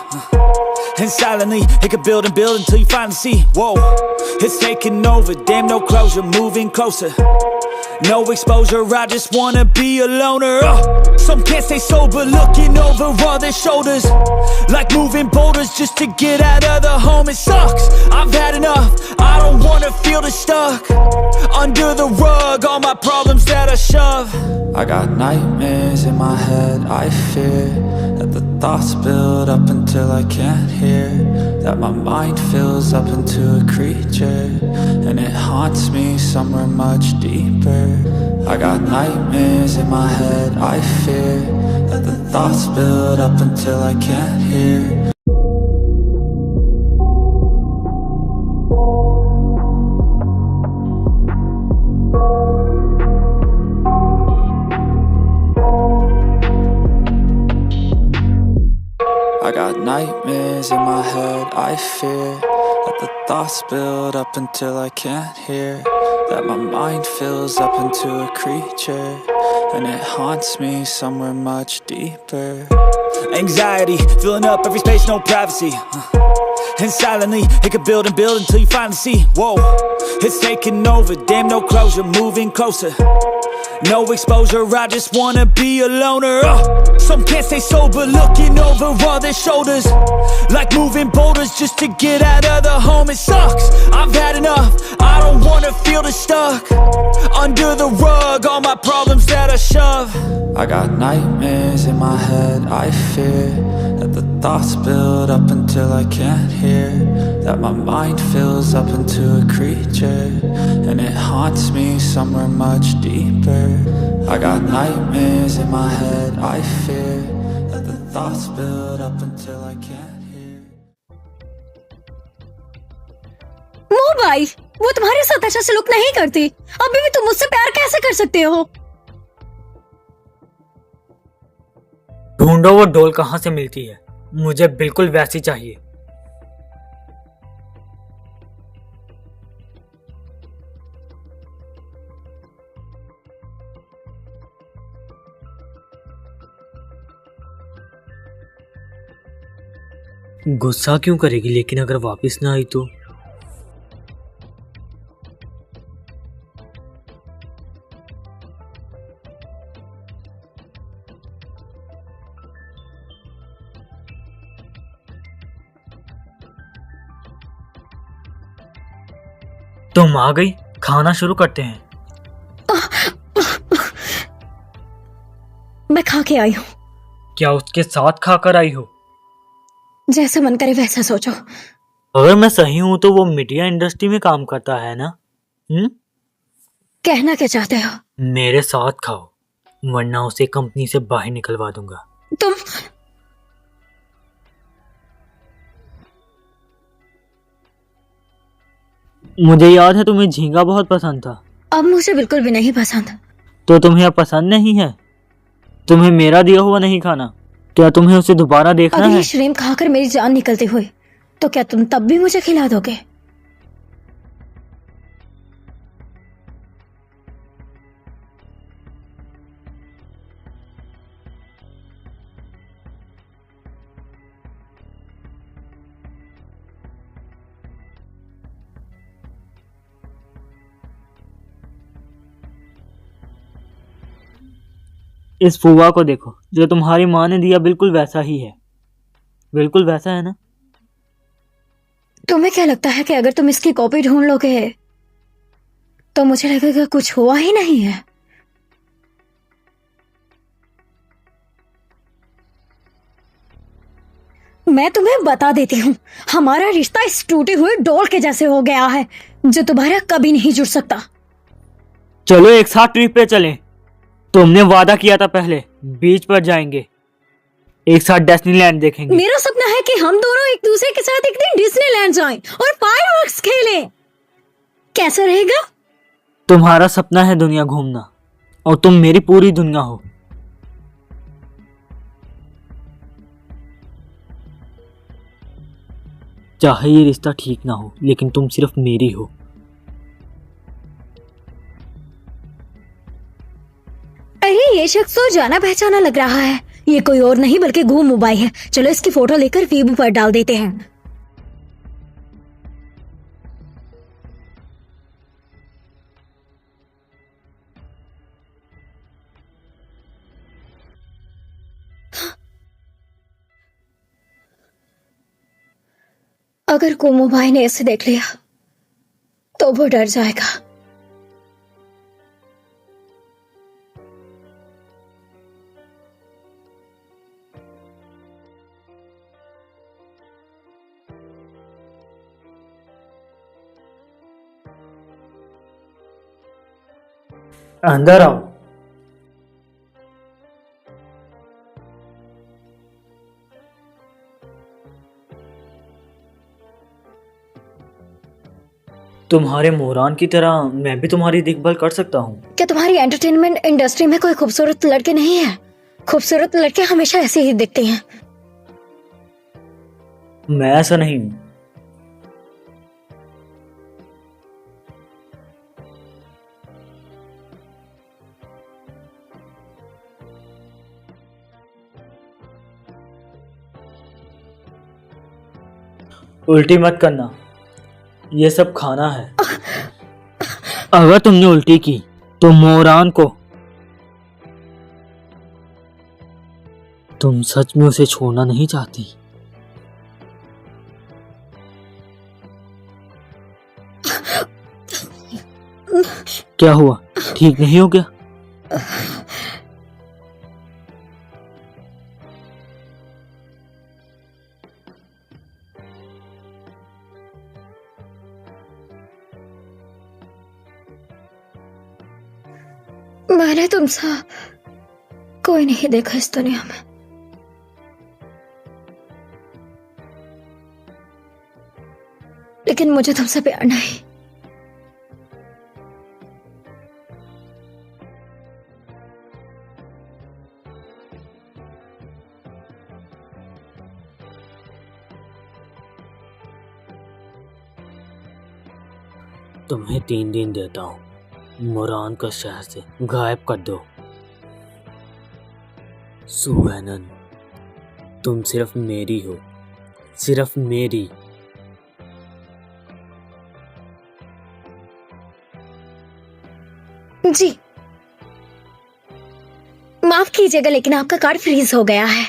Speaker 4: And silently, it could build and build until you finally see. Whoa, it's taking over, damn no closure, moving closer. No exposure, I just wanna be a loner. Some can't stay sober, looking over all their shoulders, like moving boulders just to get out of the home. It sucks, I've had enough, I don't wanna feel the stuck under the rug, all my problems that I shove.
Speaker 1: I got nightmares in my head, I fear that the thoughts build up until I can't hear, that my mind fills up into a creature, and it haunts me somewhere much deeper. I got nightmares in my head, I fear that the thoughts build up until I can't hear. my head, I fear that the thoughts build up until I can't hear, that my mind fills up into a creature, and it haunts me somewhere much deeper.
Speaker 4: Anxiety, filling up every space, no privacy. And silently, it could build and build until you finally see, whoa, it's taking over, damn no closure, moving closer. No exposure, I just wanna be a loner. Some can't stay sober, looking over all their shoulders, like moving boulders just to get out of the home. It sucks, I've had enough, I don't wanna feel the stuck under the rug, all my problems that I shove.
Speaker 1: I got nightmares in my head, I fear that the thoughts build up until I can't hear, that my mind fills up into a creature, and it haunts me somewhere much deeper. I got nightmares in my head, I fear that the thoughts build up until I can't hear.
Speaker 2: Mobile, वो तुम्हारे साथ अच्छा सलूक नहीं करती, अभी भी तुम मुझसे प्यार कैसे कर सकते हो?
Speaker 3: ढूंढो वो डॉल कहाँ से मिलती है, मुझे बिल्कुल वैसी चाहिए। गुस्सा क्यों करेगी, लेकिन अगर वापस ना आई तो? तुम आ गई, खाना शुरू करते हैं।
Speaker 2: मैं खा के आई हूँ।
Speaker 3: क्या उसके साथ खाकर आई हो?
Speaker 2: जैसे मन करे वैसा सोचो।
Speaker 3: अगर मैं सही हूं तो वो मीडिया इंडस्ट्री में काम करता है ना?
Speaker 2: कहना क्या चाहते हो?
Speaker 3: मेरे साथ खाओ, वरना उसे कंपनी से बाहर निकलवा दूंगा।
Speaker 2: तुम
Speaker 3: मुझे याद है तुम्हें झींगा बहुत पसंद था।
Speaker 2: अब मुझे बिल्कुल भी नहीं पसंद।
Speaker 3: तो तुम्हें अब पसंद नहीं है? तुम्हें मेरा दिया हुआ नहीं खाना? क्या तुम्हें उसे दोबारा देखना
Speaker 2: अगर
Speaker 3: है?
Speaker 2: ये श्रिम्प खाकर मेरी जान निकलती हुई तो क्या तुम तब भी मुझे खिला दोगे?
Speaker 3: इस फुआ को देखो, जो तुम्हारी माँ ने दिया बिल्कुल वैसा ही है। बिल्कुल वैसा है ना?
Speaker 2: तुम्हें क्या लगता है कि अगर तुम इसकी कॉपी ढूंढ लोगे तो मुझे लगेगा कुछ हुआ ही नहीं है? मैं तुम्हें बता देती हूँ, हमारा रिश्ता इस टूटे हुए डॉल के जैसे हो गया है जो दोबारा कभी नहीं जुड़ सकता।
Speaker 3: चलो एक साथ ट्रिप पे चलें। तुमने वादा किया था पहले, बीच पर जाएंगे, एक साथ डिज्नीलैंड देखेंगे।
Speaker 2: मेरा सपना है कि हम दोनों एक दूसरे के साथ एक दिन डिज्नीलैंड जाएं और फायरवर्क्स खेलें। कैसा रहेगा?
Speaker 3: तुम्हारा सपना है दुनिया घूमना और तुम मेरी पूरी दुनिया हो। चाहे ये रिश्ता ठीक ना हो, लेकिन तुम सिर्फ मेरी हो।
Speaker 2: अरे ये शख्स तो जाना पहचाना लग रहा है। ये कोई और नहीं बल्कि घूम मोबाइल है। चलो इसकी फोटो लेकर वीबू पर डाल देते हैं। अगर कोमो भाई ने इसे देख लिया तो वो डर जाएगा।
Speaker 3: अंदर आओ। तुम्हारे मोहरान की तरह मैं भी तुम्हारी देखभाल कर सकता हूँ।
Speaker 2: क्या तुम्हारी एंटरटेनमेंट इंडस्ट्री में कोई खूबसूरत लड़के नहीं है? खूबसूरत लड़के हमेशा ऐसे ही दिखते हैं।
Speaker 3: मैं ऐसा नहीं हूं। उल्टी मत करना, ये सब खाना है। अगर तुमने उल्टी की तो मोरान को, तुम सच में उसे छोड़ना नहीं चाहती। क्या हुआ, ठीक नहीं हो क्या?
Speaker 2: मैंने तुमसा कोई नहीं देखा इस दुनिया में। लेकिन मुझे तुमसे प्यार नहीं।
Speaker 3: तुम्हें 3 दिन देता हूँ, मोरान को शहर से गायब कर दो। सुहैनन, तुम सिर्फ मेरी हो, सिर्फ मेरी।
Speaker 2: जी माफ कीजिएगा, लेकिन आपका कार्ड फ्रीज हो गया है।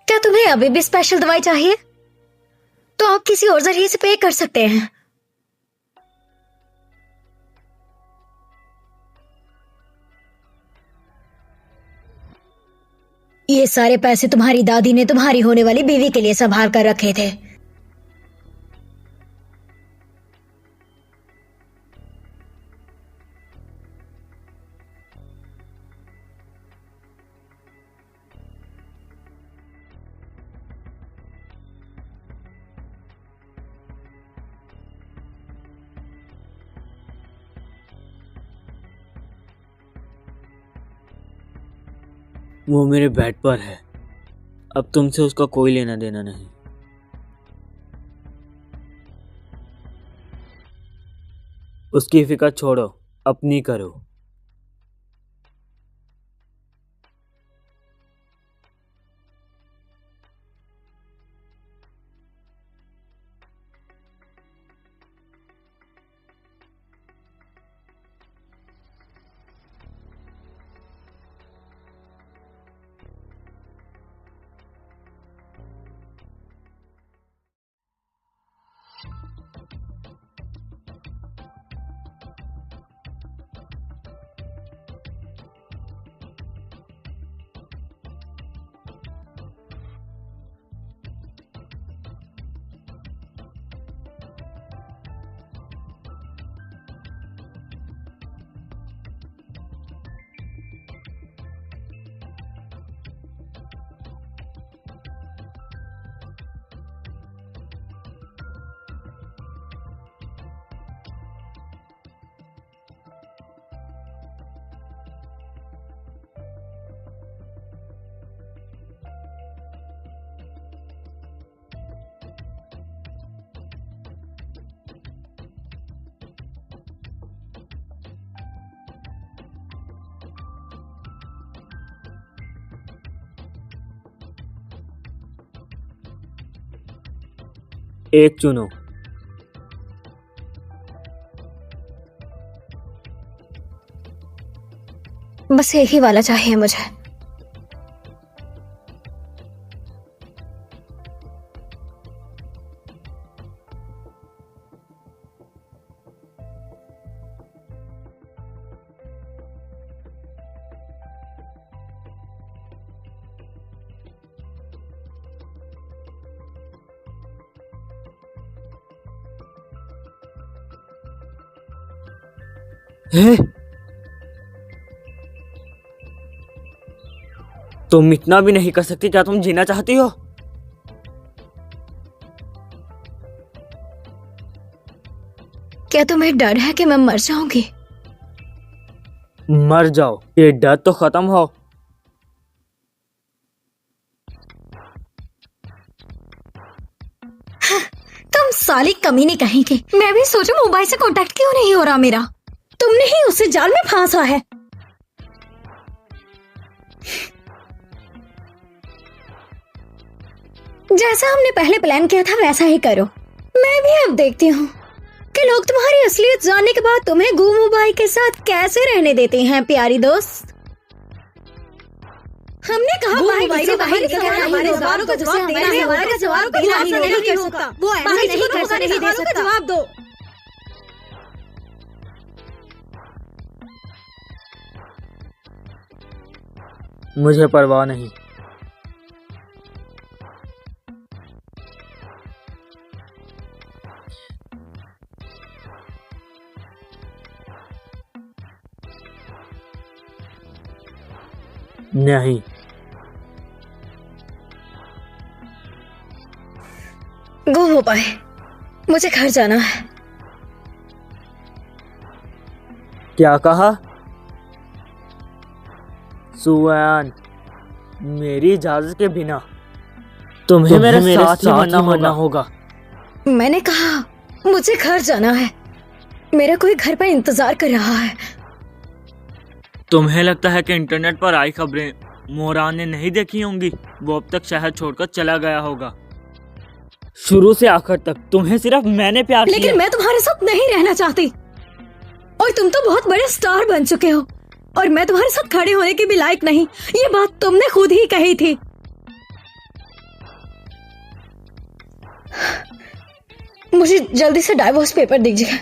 Speaker 2: क्या तुम्हें अभी भी स्पेशल दवाई चाहिए? तो आप किसी और जरिए से पे कर सकते हैं। ये सारे पैसे तुम्हारी दादी ने तुम्हारी होने वाली बीवी के लिए संभाल कर रखे थे।
Speaker 3: वो मेरे बेड पर है, अब तुमसे उसका कोई लेना देना नहीं। उसकी फिक्र छोड़ो, अपनी करो। एक चुनो।
Speaker 2: बस एक ही वाला चाहिए मुझे।
Speaker 3: हे, तुम इतना भी नहीं कर सकती? क्या तुम जीना चाहती हो?
Speaker 2: क्या तुम्हें डर है कि मैं मर जाऊंगी?
Speaker 3: मर जाओ, ये डर तो खत्म हो।
Speaker 2: तुम साली कमीनी कहेंगे। मैं भी सोचूं मोबाइल से कांटेक्ट क्यों नहीं हो रहा मेरा। तुमने ही उसे जाल में फांसा है। जैसा हमने पहले प्लान किया था वैसा ही करो। मैं भी अब देखती हूँ कि लोग तुम्हारी असलियत जानने के बाद तुम्हें गुमू भाई के साथ कैसे रहने देते हैं, प्यारी दोस्त। हमने कहा भाई से बाहर निकलना, हमारे सवालों का जवाब देना है, हमारे सवालों का जवाब नहीं कर सकता। वो ऐसे नहीं कर सकता, नहीं दे सकता। जवाब दो।
Speaker 3: मुझे परवाह नहीं। नहीं,
Speaker 2: गुम हो पाए, मुझे घर जाना है।
Speaker 3: क्या कहा? सुवैन, मेरी इजाजत के बिना तुम्हें मेरे साथ ही मरना होगा।
Speaker 2: मैंने कहा मुझे घर जाना है। मेरा कोई घर पर इंतजार कर रहा है।
Speaker 3: तुम्हें लगता है कि इंटरनेट पर आई खबरें मोरान ने नहीं देखी होंगी? वो अब तक शहर छोड़कर चला गया होगा। शुरू से आखिर तक तुम्हें सिर्फ मैंने प्यार किया।
Speaker 2: लेकिन मैं तुम्हारे साथ नहीं रहना चाहती। और तुम तो बहुत बड़े स्टार बन चुके हो और मैं तुम्हारे साथ खड़े होने की भी लायक नहीं। ये बात तुमने खुद ही कही थी। मुझे जल्दी से डाइवोर्स पेपर दीजिए।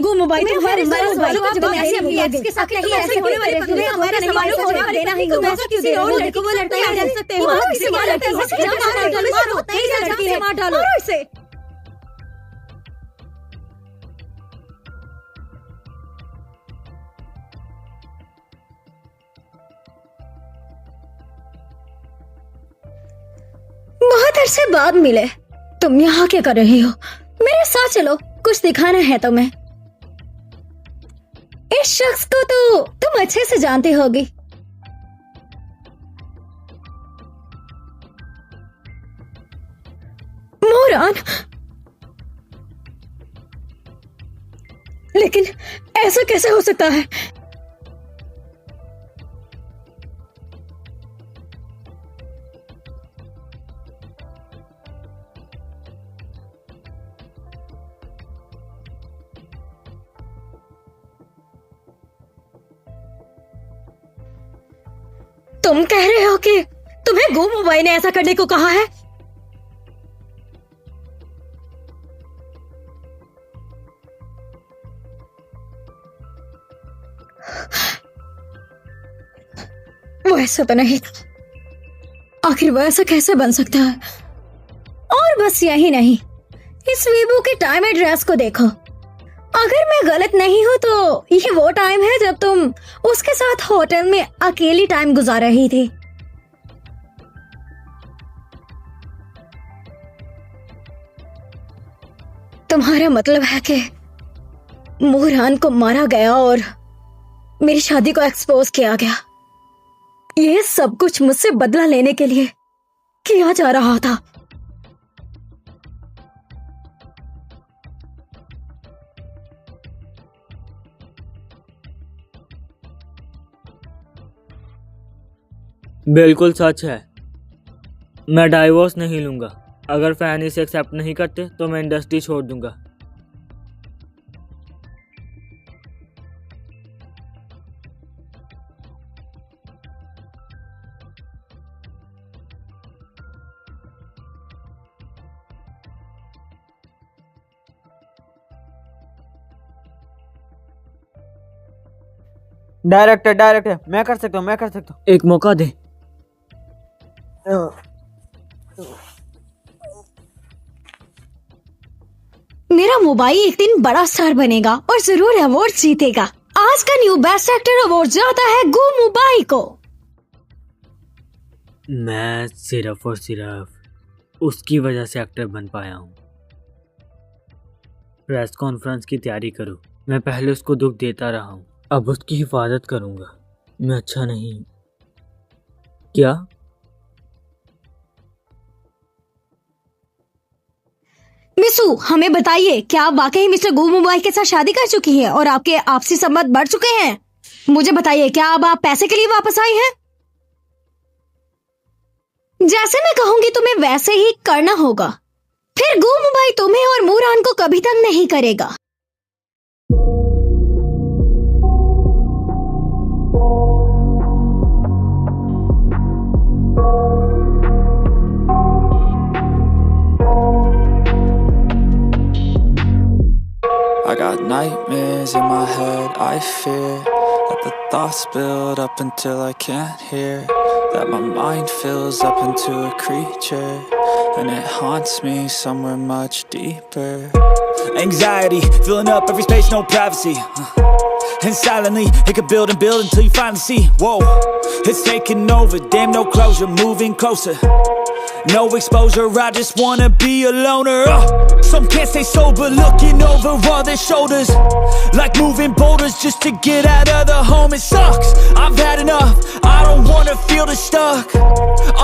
Speaker 2: गो मोबाइल तुम्हारे सवालों का जवाब ऐसे अपनी एक्स के साथ नहीं ऐसे होने वाले पगले हमारे सवालों का जवाब देना ही होगा। क्यों दे रहे हो? लड़की वो लड़का नहीं जा सकते हो। किसी मार लड़की हो सकते हो। मारो तेज लड़की है, मार डालो इसे। बहुत अरसे बाद मिले। तुम यहाँ क्या कर रही हो? मेरे साथ चलो, कुछ दिखाना है तुम्हें। इस शख्स को तो तुम अच्छे से जानती होगी। मोरान। लेकिन ऐसा कैसे हो सकता है? तुम कह रहे हो कि तुम्हें गुम भाई ने ऐसा करने को कहा है? वो ऐसा तो नहीं था। आखिर वो ऐसा कैसे बन सकता है? और बस यही नहीं, इस वीबू के टाइम एड्रेस को देखो। अगर मैं गलत नहीं हूं तो ये वो टाइम है जब तुम उसके साथ होटल में अकेली टाइम गुजार रही थी। तुम्हारा मतलब है कि मोहरान को मारा गया और मेरी शादी को एक्सपोज किया गया। ये सब कुछ मुझसे बदला लेने के लिए किया जा रहा था।
Speaker 3: बिल्कुल सच है। मैं डाइवोर्स नहीं लूंगा। अगर फैन इसे एक्सेप्ट नहीं करते तो मैं इंडस्ट्री छोड़ दूंगा। डायरेक्टर मैं कर सकता हूँ। एक मौका दे।
Speaker 2: मेरा मोबाइल एक दिन बड़ा स्टार बनेगा और जरूर अवार्ड जीतेगा। आज का न्यू बेस्ट एक्टर अवार्ड जाता है गो मोबाइल को।
Speaker 3: मैं सिर्फ और सिर्फ उसकी वजह से एक्टर बन पाया हूँ। प्रेस कॉन्फ्रेंस की तैयारी करो। मैं पहले उसको दुख देता रहा हूँ, अब उसकी हिफाजत करूँगा। मैं अच्छा नहीं। क्या?
Speaker 2: मिसू, हमें बताइए, क्या आप वाकई मिस्टर गो मोबाइल के साथ शादी कर चुकी हैं और आपके आपसी संबंध बढ़ चुके हैं? मुझे बताइए, क्या अब आप पैसे के लिए वापस आई हैं? जैसे मैं कहूंगी तुम्हें वैसे ही करना होगा, फिर गो मोबाइल तुम्हें और मूरान को कभी तक नहीं करेगा।
Speaker 1: I got nightmares in my head, I fear that the thoughts build up until I can't hear, that my mind fills up into a creature, and it haunts me somewhere much deeper.
Speaker 4: Anxiety, filling up every space, no privacy. And silently, it could build and build until you finally see. Whoa, it's taking over, damn no closure, moving closer. No exposure, I just wanna be a loner. Some can't stay sober, looking over all their shoulders, like moving boulders just to get out of the home. It sucks, I've had enough, I don't wanna feel the stuck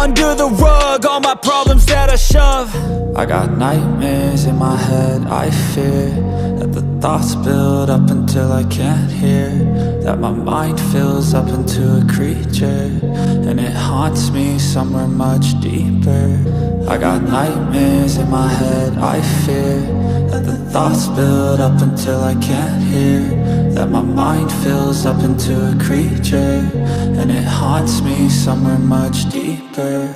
Speaker 4: under the rug, all my problems that I shove.
Speaker 1: I got nightmares in my head, I fear that the thoughts build up until I can't hear, that my mind fills up into a creature, and it haunts me somewhere much deeper. I got nightmares in my head, I fear that the thoughts build up until I can't hear, that my mind fills up into a creature, and it haunts me somewhere much deeper.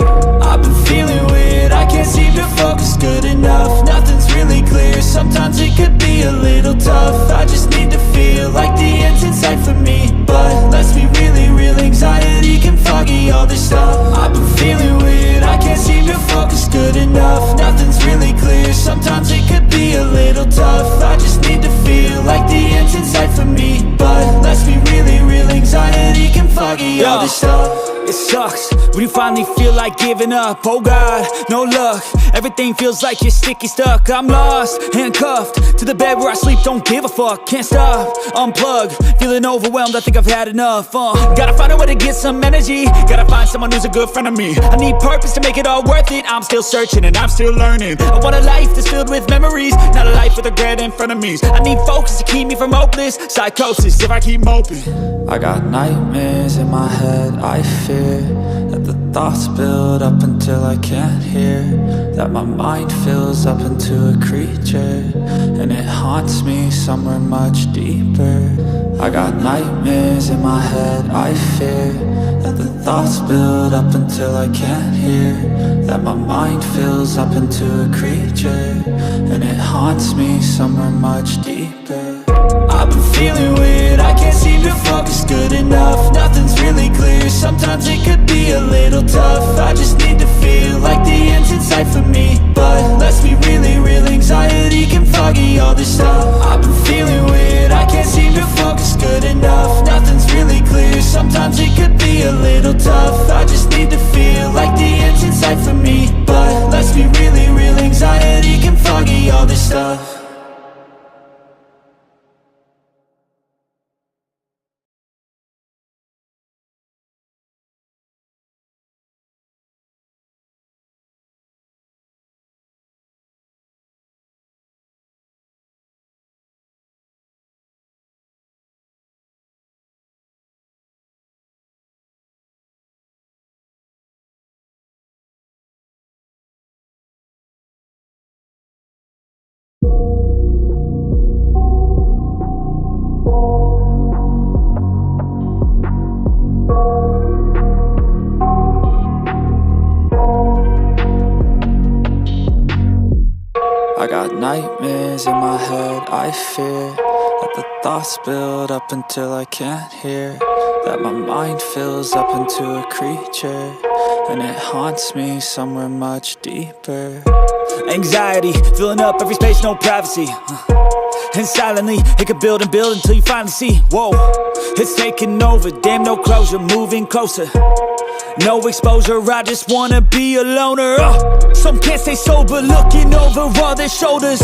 Speaker 4: I've been feeling weird, I can't seem to focus good enough. Nothing's really clear, sometimes it could be a little tough. I just need to feel like the end's in sight for me, but let's be really real, anxiety can foggy all this stuff. I've been feeling weird, I can't seem to focus good enough. Nothing's really clear, sometimes it could be a little tough. I just need to feel like the end's in sight for me, but let's be really real, anxiety can foggy all this stuff. It sucks when you finally feel like giving up. Oh God, no luck, everything feels like you're sticky stuck. I'm lost, handcuffed to the bed where I sleep, don't give a fuck. Can't stop, unplug, feeling overwhelmed, I think I've had enough. Gotta find a way to get some energy, gotta find someone who's a good friend of me. I need purpose to make it all worth it, I'm still searching and I'm still learning. I want a life that's filled with memories, not a life with regret in front of me. I need focus to keep me from hopeless psychosis if I keep moping.
Speaker 1: I got nightmares in my head, I fear that the thoughts build up until I can't hear, that my mind fills up into a creature, and it haunts me somewhere much deeper. I got nightmares in my head, I fear that the thoughts build up until I can't hear, that my mind fills up into a creature, and it haunts me somewhere much deeper.
Speaker 4: I've been feeling weird, I can't seem to focus good enough. Nothing's really clear, sometimes it could be a little tough. I just need to feel like the end's in sight for me, but let's be really real, anxiety can foggy all this stuff. I've been feeling weird, I can't seem to focus good enough. Nothing's really clear, sometimes it could be a little tough. I just need to feel like the end's in sight for me, but let's be really real, anxiety can foggy all this stuff.
Speaker 1: I got nightmares in my head, I fear that the thoughts build up until I can't hear, that my mind fills up into a creature, and it haunts me somewhere much deeper.
Speaker 4: Anxiety, filling up every space, no privacy. And silently, it could build and build until you finally see. Whoa, it's taking over, damn no closure, moving closer. No exposure, I just wanna be a loner. Some can't stay sober, looking over all their shoulders,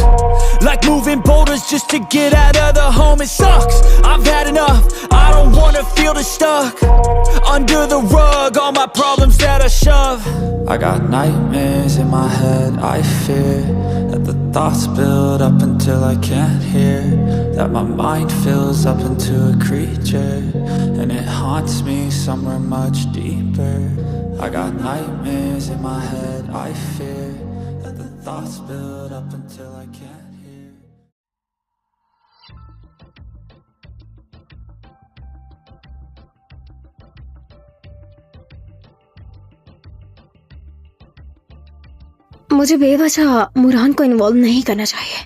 Speaker 4: like moving boulders just to get out of the home. It sucks, I've had enough, I don't wanna feel the stuck under the rug, all my problems that I shove.
Speaker 1: I got nightmares in my head, I fear that the thoughts build up until I can't hear, that my mind fills up into a creature, and it haunts me somewhere much deeper. I got nightmares in my head, I fear that the thoughts build up until I can't hear.
Speaker 2: मुझे बेवजह मुरान को involve नहीं करना चाहिए।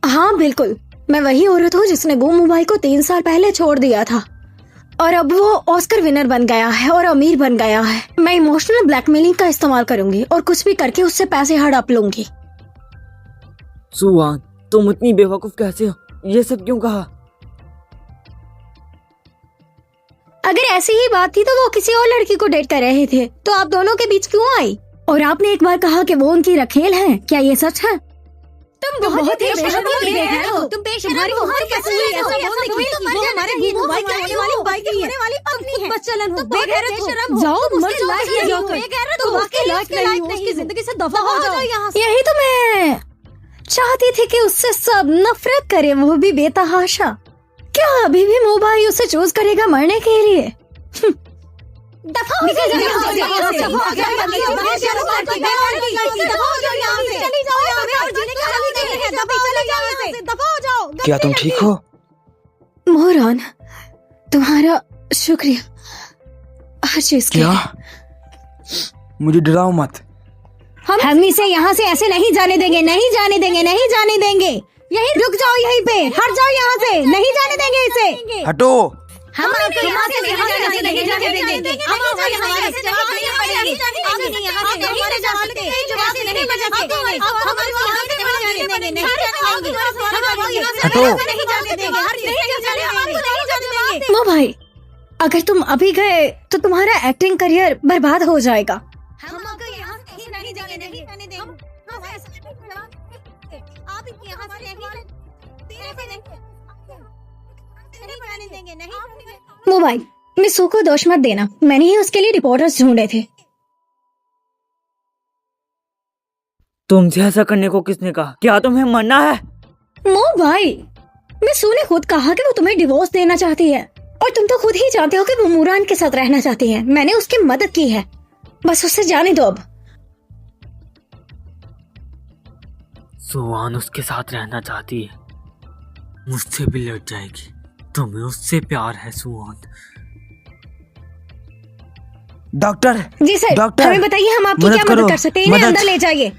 Speaker 2: हाँ बिल्कुल, मैं वही औरत हूँ जिसने गुम मोबाइल को 3 साल पहले छोड़ दिया था और अब वो ऑस्कर विनर बन गया है और अमीर बन गया है। मैं इमोशनल ब्लैकमेलिंग का इस्तेमाल करूंगी और कुछ भी करके उससे पैसे हड़प लूंगी।
Speaker 5: सुहान, तुम इतनी बेवकूफ कैसे हो? ये सब क्यों कहा?
Speaker 2: अगर ऐसी ही बात थी तो वो किसी और लड़की को डेट कर रहे थे, तो आप दोनों के बीच क्यों आई? और आपने एक बार कहा कि वो उनकी रखेल है, क्या ये सच है? तुम बहुत ही बेशर्म हो। तुम बेशर्म हो। हर कैसे ऐसा बोल रही हो? वो हमारे गुम मोबाइल के होने वाली बाइक की है। पत्नी है। बच्चलन हो। बेगैरत हो। जाओ मर जाओ। बेगैरत हो। उसकी लाइफ नहीं हो। उसकी जिंदगी से दफा हो जाओ यहाँ से। यही तो मैं चाहती थी कि उससे सब नफरत करे, वो भी बेतहाशा। क्या अभी भी मोबाइल उसे चूज करेगा मरने के लिए? दफा हो जाओ।
Speaker 5: क्या तुम ठीक हो?
Speaker 2: मोहरान, तुम्हारा शुक्रिया हर चीज के
Speaker 5: क्या? मुझे डराओ मत।
Speaker 2: हम इसे यहाँ से ऐसे नहीं जाने देंगे, नहीं जाने देंगे, नहीं जाने देंगे। यहीं रुक जाओ, यहीं पे हट जाओ यहाँ से, नहीं जाने देंगे इसे।
Speaker 5: हटो।
Speaker 2: हम आपको यहाँ से नहीं जाने देंगे, जाने देंगे। हम आपको हमारे से जवाब नहीं पड़ेगी। आप नहीं यहाँ से नहीं जा सकते, जवाब नहीं बजा सकते। आप हमारे को यहाँ से नहीं जाने देंगे, नहीं जाने देंगे। हम आपको यहाँ से
Speaker 5: हटो।
Speaker 2: नहीं जाने देंगे, नहीं जाने देंगे। मो भाई, अगर तुम अभी गए तो तुम्हारा एक्टिंग करियर बर्बाद हो जाएगा। हम आपको यहाँ से नहीं जाने देंगे, नहीं देंगे। हम ऐसा नहीं करेंगे। आप यहाँ से नहीं मोबाइल मिसू को दोष मत देना, मैंने ही उसके लिए रिपोर्टर्स ढूंढे थे।
Speaker 5: तुमसे ऐसा करने को किसने कहा? क्या तुम्हें मरना है?
Speaker 2: मोबाइल, मिसू ने खुद कहा कि वो तुम्हें डिवोर्स देना चाहती है और तुम तो खुद ही जानते हो कि वो मुरान के साथ रहना चाहती है। मैंने उसकी मदद की है, बस उससे जाने दो। अब
Speaker 6: सुहान उसके साथ रहना चाहती है, मुझसे भी लड़ जाएगी। तुम्हें उससे प्यार है सुहान।
Speaker 5: डॉक्टर
Speaker 2: जी सर,
Speaker 5: डॉक्टर,
Speaker 2: हमें बताइए हम आपकी क्या मदद कर सकते हैं। इन्हें अंदर ले जाइए।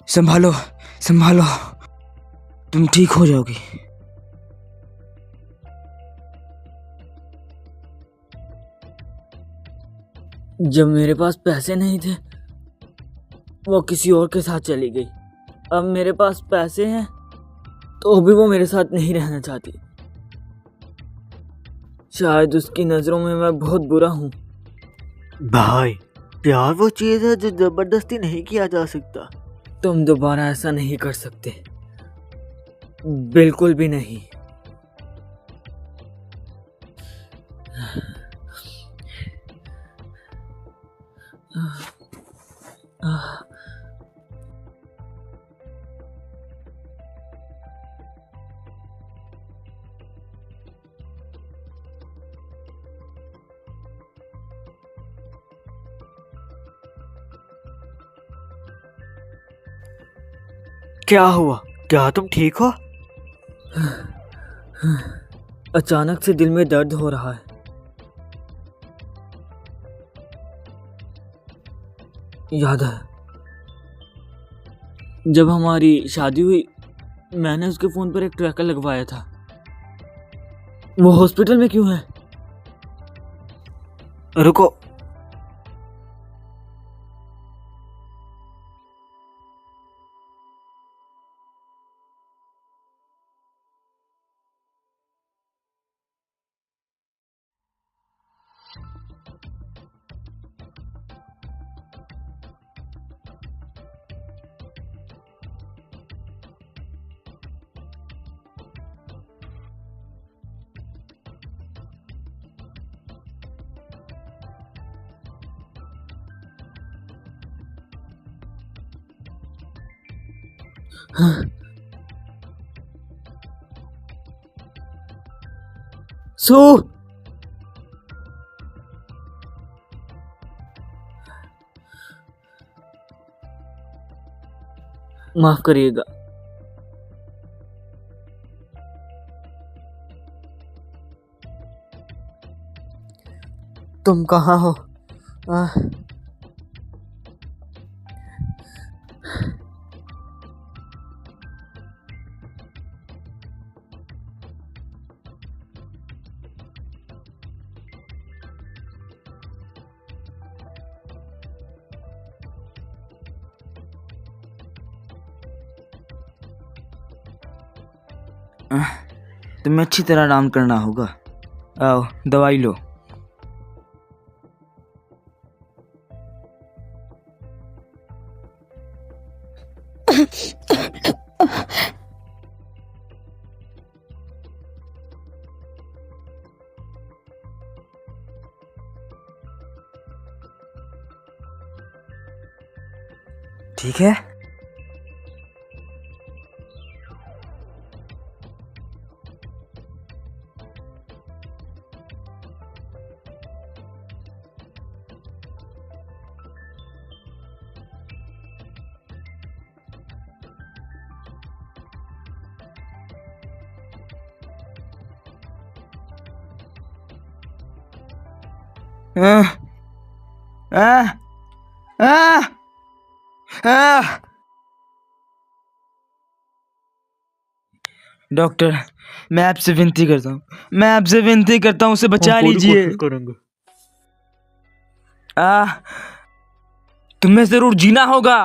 Speaker 5: संभालो संभालो, तुम ठीक हो जाओगी। जब मेरे पास पैसे नहीं थे वो किसी और के साथ चली गई। अब मेरे पास पैसे हैं तो भी वो मेरे साथ नहीं रहना चाहती। शायद उसकी नजरों में मैं बहुत बुरा हूँ।
Speaker 3: भाई, प्यार वो चीज है जो जबरदस्ती नहीं किया जा सकता।
Speaker 5: तुम दोबारा ऐसा नहीं कर सकते, बिल्कुल भी नहीं।
Speaker 3: क्या हुआ? क्या तुम ठीक हो?
Speaker 5: अचानक से दिल में दर्द हो रहा है। याद है जब हमारी शादी हुई मैंने उसके फोन पर एक ट्रैकर लगवाया था। वो हॉस्पिटल में क्यों है?
Speaker 3: रुको,
Speaker 5: सो माफ करिएगा।
Speaker 3: तुम कहाँ हो? तुम्हें अच्छी तरह आराम करना होगा। आओ, दवाई लो। ठीक है? आह, आह, आह, आह। डॉक्टर, मैं आपसे विनती करता हूँ, उसे बचा लीजिए।
Speaker 6: करेंगे।
Speaker 3: तुम्हें जरूर जीना होगा।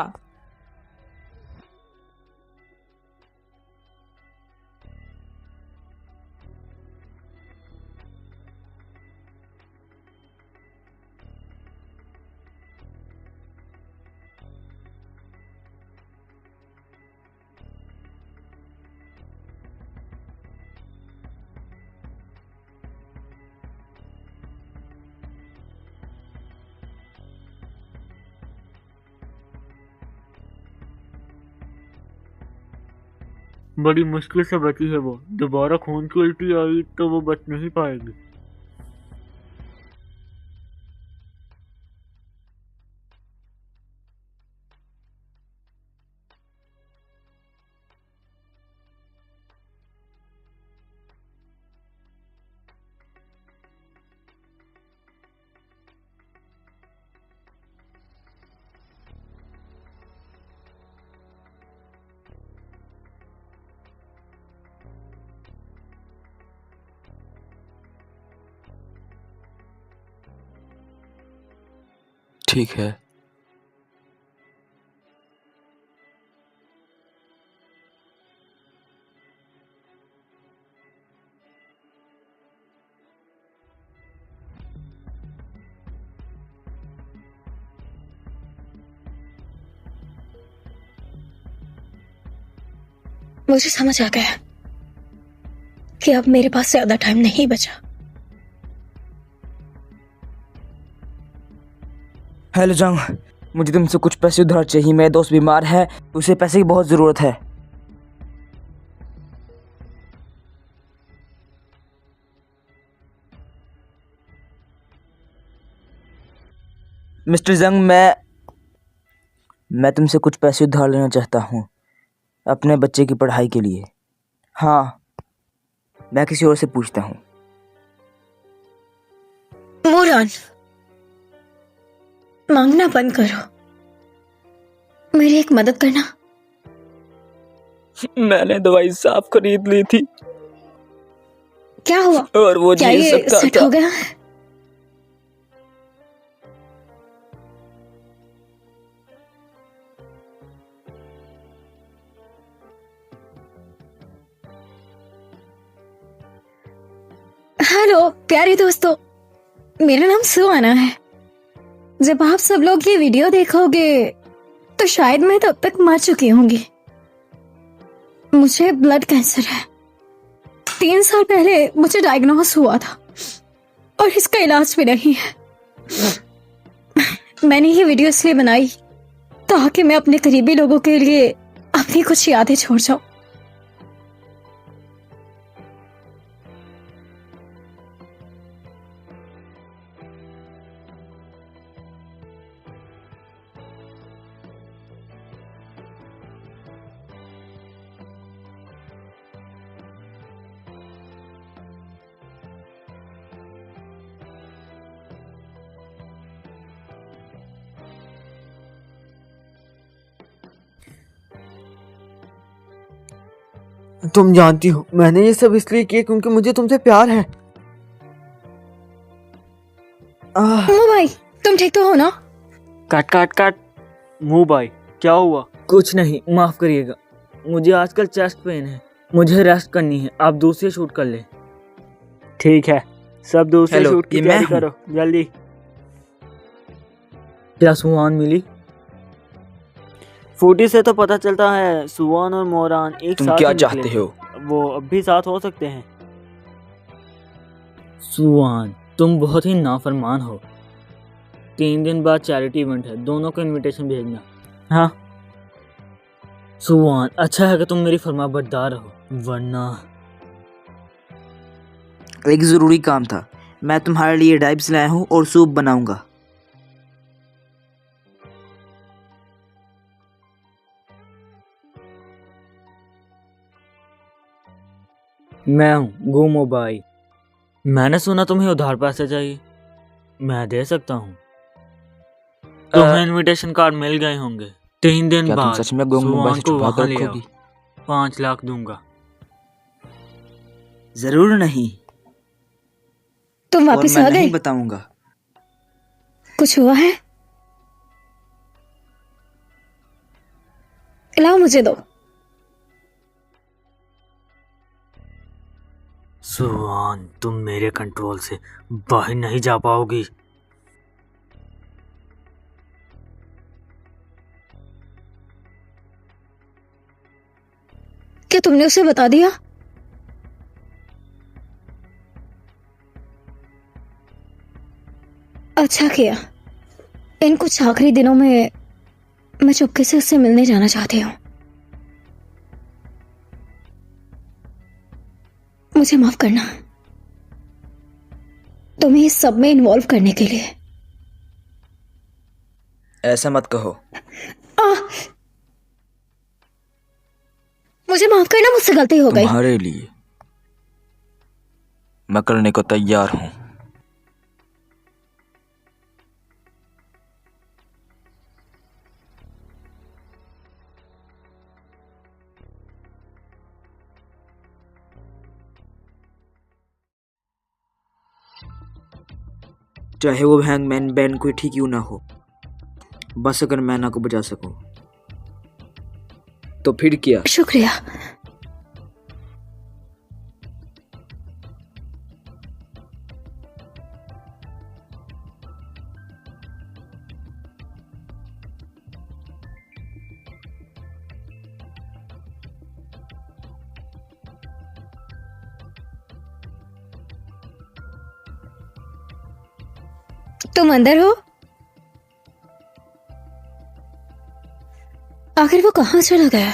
Speaker 6: बड़ी मुश्किल से बची है वो। दोबारा खून की उल्टी आई तो वो बच नहीं पाएगी।
Speaker 3: ठीक है।
Speaker 2: मुझे समझ आ गया कि अब मेरे पास ज्यादा टाइम नहीं बचा।
Speaker 3: हेलो जंग, मुझे तुमसे कुछ पैसे उधार चाहिए। मेरा दोस्त बीमार है, उसे पैसे की बहुत जरूरत है। मिस्टर जंग, मैं तुमसे कुछ पैसे उधार लेना चाहता हूँ अपने बच्चे की पढ़ाई के लिए। हाँ, मैं किसी और से पूछता हूँ।
Speaker 2: मोरान, मांगना बंद करो, मेरी एक मदद करना।
Speaker 5: मैंने दवाई साफ खरीद ली थी
Speaker 2: क्या हुआ?
Speaker 5: और वो
Speaker 2: क्या
Speaker 5: जी
Speaker 2: ये
Speaker 5: सकता
Speaker 2: सेट
Speaker 5: था।
Speaker 2: हो गया? हेलो प्यारे दोस्तों, मेरा नाम सुहाना है। जब आप सब लोग ये वीडियो देखोगे तो शायद मैं तब तक मर चुकी होंगी। मुझे ब्लड कैंसर है। 3 साल पहले मुझे डायग्नोस हुआ था और इसका इलाज भी नहीं है। मैंने ये वीडियो इसलिए बनाई ताकि मैं अपने करीबी लोगों के लिए अपनी कुछ यादें छोड़ जाऊं।
Speaker 3: तुम जानती हो मैंने ये सब इसलिए किया क्योंकि मुझे तुमसे प्यार है।
Speaker 2: ओ भाई, तुम ठीक तो हो ना?
Speaker 5: काट काट काट। मुंह भाई, क्या हुआ? कुछ नहीं, माफ करिएगा। मुझे आजकल चेस्ट पेन है, मुझे रेस्ट करनी है। आप दूसरे शूट कर ले। ठीक है, सब दूसरे
Speaker 7: हेलो,
Speaker 5: शूट की
Speaker 7: ये
Speaker 5: तैयारी
Speaker 7: मैं हूँ।
Speaker 5: करो जल्दी। क्या सुहान मिली? फूटी से तो पता चलता है सुहान और मोरान एक
Speaker 7: तुम
Speaker 5: साथ
Speaker 7: क्या
Speaker 5: ही निकले
Speaker 7: चाहते
Speaker 5: थे।
Speaker 7: हो?
Speaker 5: वो अब भी साथ हो सकते हैं। सुहान, तुम बहुत ही नाफरमान हो। 3 दिन बाद चैरिटी इवेंट है, दोनों को इनविटेशन भेजना। हाँ सुहान, अच्छा है कि तुम मेरी फरमाबरदार हो, वरना
Speaker 7: एक जरूरी काम था। मैं तुम्हारे लिए डाइब्स लाया हूँ और सूप बनाऊंगा।
Speaker 5: मैं हूँ गुमो भाई। मैंने सुना तुम्हें उधार पैसे चाहिए, मैं दे सकता हूँ। तुम्हें इनविटेशन कार्ड मिल गए होंगे। 3 दिन
Speaker 7: क्या तुम
Speaker 5: बाद
Speaker 7: सच में गोंगो
Speaker 5: सुहान
Speaker 7: से
Speaker 5: को
Speaker 7: छुपा कर
Speaker 5: वहाँ ले आओ।
Speaker 7: रखोगी?
Speaker 5: 5 लाख दूंगा।
Speaker 7: जरूर नहीं,
Speaker 2: तुम
Speaker 7: और
Speaker 2: वापस
Speaker 7: मैं
Speaker 2: आ गए?
Speaker 7: नहीं बताऊंगा।
Speaker 2: कुछ हुआ है? लाओ मुझे दो।
Speaker 6: सुहान, तुम मेरे कंट्रोल से बाहर नहीं जा पाओगी।
Speaker 2: क्या तुमने उसे बता दिया? अच्छा किया। इन कुछ आखिरी दिनों में मैं चुपके से उससे मिलने जाना चाहती हूँ। मुझे माफ करना तुम्हें इस सब में इन्वॉल्व करने के लिए।
Speaker 7: ऐसा मत कहो।
Speaker 2: मुझे माफ करना, मुझसे गलती हो गई।
Speaker 7: तुम्हारे लिए मैं करने को तैयार हूँ। चाहे वो हैंगमैन बैन कोई ठीक क्यों ना हो, बस अगर मैना को बचा सकूं तो फिर क्या।
Speaker 2: शुक्रिया। तुम अंदर हो? आखिर वो कहाँ चला गया?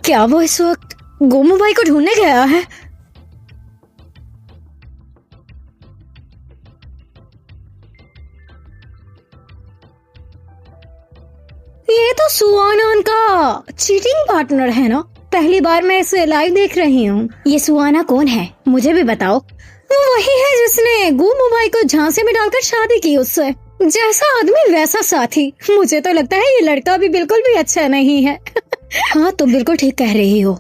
Speaker 2: क्या वो इस वक्त गोमू भाई को ढूंढने गया है? ये तो सुहाना का चीटिंग पार्टनर है ना? पहली बार मैं इसे लाइव देख रही हूँ। ये सुहाना कौन है, मुझे भी बताओ। वो वही है जिसने गुमू भाई को झांसे में डालकर शादी की उससे। जैसा आदमी वैसा साथी। मुझे तो लगता है ये लड़का भी बिल्कुल भी अच्छा नहीं है। हाँ, तुम बिल्कुल ठीक कह रही हो।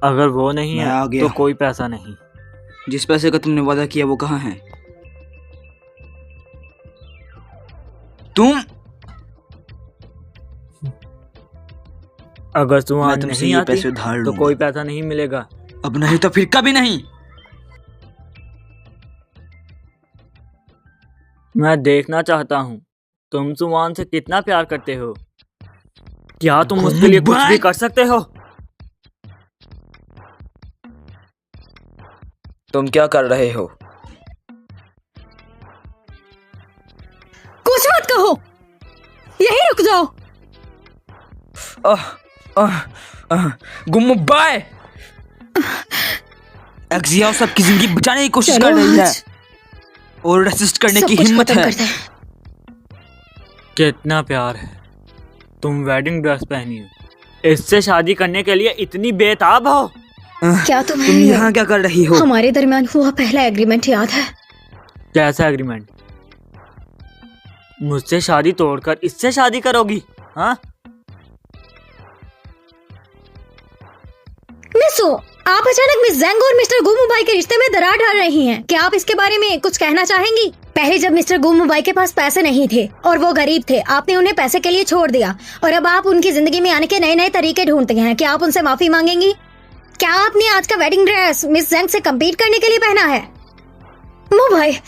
Speaker 5: अगर वो नहीं
Speaker 7: मैं
Speaker 5: है
Speaker 7: आ गया।
Speaker 5: तो कोई पैसा नहीं।
Speaker 7: जिस पैसे का तुमने वादा किया वो कहाँ है? तुम
Speaker 5: अगर सुहान
Speaker 7: मैं तुमसे
Speaker 5: नहीं
Speaker 7: ये
Speaker 5: आती
Speaker 7: पैसे उधार
Speaker 5: तो
Speaker 7: लूंगा।
Speaker 5: कोई पैसा नहीं मिलेगा।
Speaker 7: अब नहीं तो फिर कभी नहीं।
Speaker 5: मैं देखना चाहता हूँ तुम सुहान से कितना प्यार करते हो। क्या तुम उसके लिए कुछ भी कर सकते हो?
Speaker 7: तुम क्या कर रहे हो?
Speaker 2: कुछ मत कहो, यहीं रुक जाओ।
Speaker 7: गुम्मू बाय। एक्सिया सबकी जिंदगी बचाने की कोशिश कर
Speaker 2: चलो
Speaker 7: रही है
Speaker 2: आज
Speaker 7: और रेसिस्ट करने
Speaker 2: सब
Speaker 7: की
Speaker 2: कुछ
Speaker 7: हिम्मत
Speaker 2: खत्म
Speaker 7: है।
Speaker 2: करते हैं।
Speaker 5: कितना प्यार है। तुम वेडिंग ड्रेस पहनी हो, इससे शादी करने के लिए इतनी बेताब हो।
Speaker 2: क्या
Speaker 7: तुम
Speaker 2: तुम्हें
Speaker 7: यहाँ क्या कर रही हो?
Speaker 2: हमारे दरमियान हुआ पहला एग्रीमेंट याद है?
Speaker 5: कैसा एग्रीमेंट? मुझसे शादी तोड़कर इससे शादी करोगी? हाँ,
Speaker 2: मिसो, आप अचानक मिस ज़ेंग और मिस्टर गुमू भाई के रिश्ते में दरार डाल रही हैं। क्या आप इसके बारे में कुछ कहना चाहेंगी? पहले जब मिस्टर गुमू भाई के पास पैसे नहीं थे और वो गरीब थे, आपने उन्हें पैसे के लिए छोड़ दिया और अब आप उनकी जिंदगी में आने के नए नए तरीके ढूंढते हैं। क्या आप उनसे माफी मांगेंगी? क्या आपने आज का वेडिंग ड्रेस मिस ज़ेंग से कम्पीट करने के लिए पहना है? मो भाई,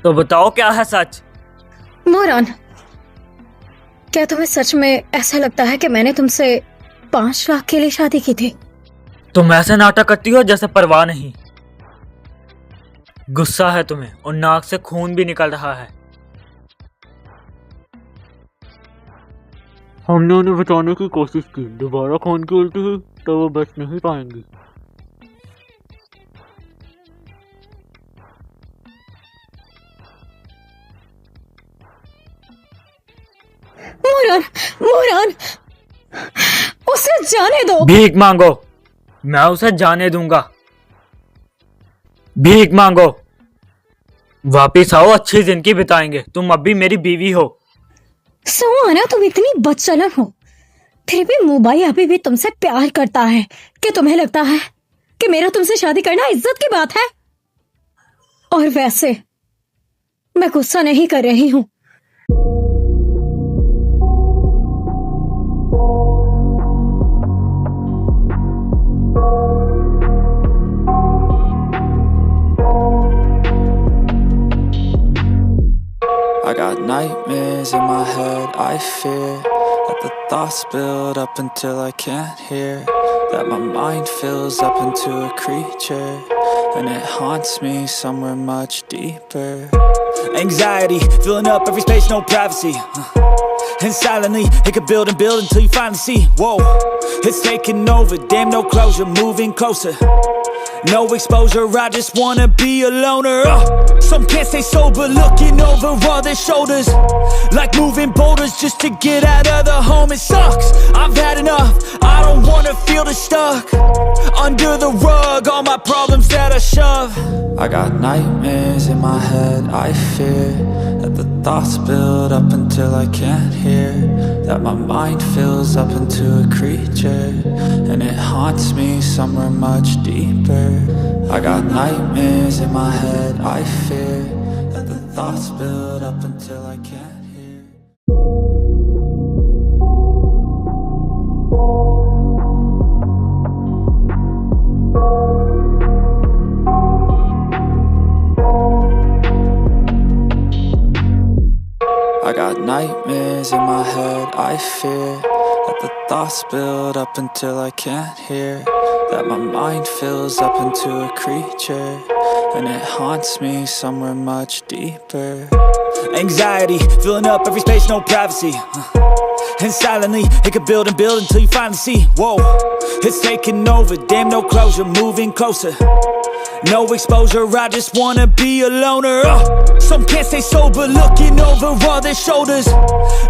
Speaker 5: तो बताओ क्या है सच?
Speaker 2: मोरान, क्या तुम्हें सच में ऐसा लगता है कि मैंने तुमसे 5 लाख के लिए शादी की थी?
Speaker 5: तुम ऐसे नाटक करती हो जैसे परवाह नहीं। गुस्सा है तुम्हें और नाक से खून भी निकल रहा है। हमने उन्हें बचाने की कोशिश की, दोबारा खून की उल्टी हुई तो वो बच नहीं पाएंगी।
Speaker 2: मोरान, मोरान, उसे जाने दो।
Speaker 5: भीख मांगो, मैं उसे जाने दूंगा। भीख मांगो, वापिस आओ, अच्छी जिंदगी बिताएंगे। तुम अब भी मेरी बीवी हो।
Speaker 2: सुहाना, तुम इतनी बदचलन हो, फिर भी मुबाई अभी भी तुमसे प्यार करता है। क्या तुम्हें लगता है कि मेरा तुमसे शादी करना इज्जत की बात है? और वैसे मैं गुस्सा नहीं कर रही हूँ।
Speaker 1: I got nightmares in my head, I fear that the thoughts build up until I can't hear, that my mind fills up into a creature, and it haunts me somewhere much deeper.
Speaker 4: Anxiety, filling up every space, no privacy. And silently, it could build and build until you finally see. Whoa, it's taking over, damn no closure, moving closer. No exposure, I just wanna be a loner. Some can't stay sober, looking over all their shoulders, like moving boulders just to get out of the home. It sucks, I've had enough, I don't wanna feel the stuck under the rug, all my problems that I shove.
Speaker 1: I got nightmares in my head, I fear that the thoughts build up until I can't hear, that my mind fills up into a creature, and it haunts me somewhere much deeper. I got nightmares in my head, I fear that the thoughts build up until I can't hear. I got nightmares in my head, I fear that the thoughts build up until I can't hear, that my mind fills up into a creature, and it haunts me somewhere much deeper.
Speaker 4: Anxiety, filling up every space, no privacy. And silently, it could build and build until you finally see, whoa, it's taking over, damn no closure, moving closer. No exposure, I just wanna be a loner. Some can't stay sober, looking over all their shoulders,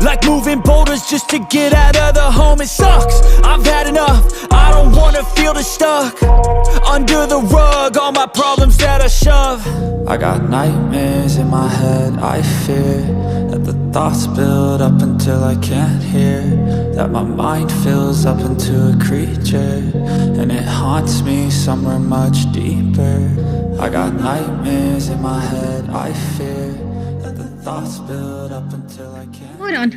Speaker 4: like moving boulders just to get out of the home. It sucks, I've had enough, I don't wanna feel the stuck under the rug, all my problems that I shove.
Speaker 1: I got nightmares in my head, I fear that the thoughts build up until I can't hear, that my mind fills up into a creature, and it haunts me somewhere much deeper. I got nightmares in my head, I fear that the thoughts build up until I can't.
Speaker 2: Moran,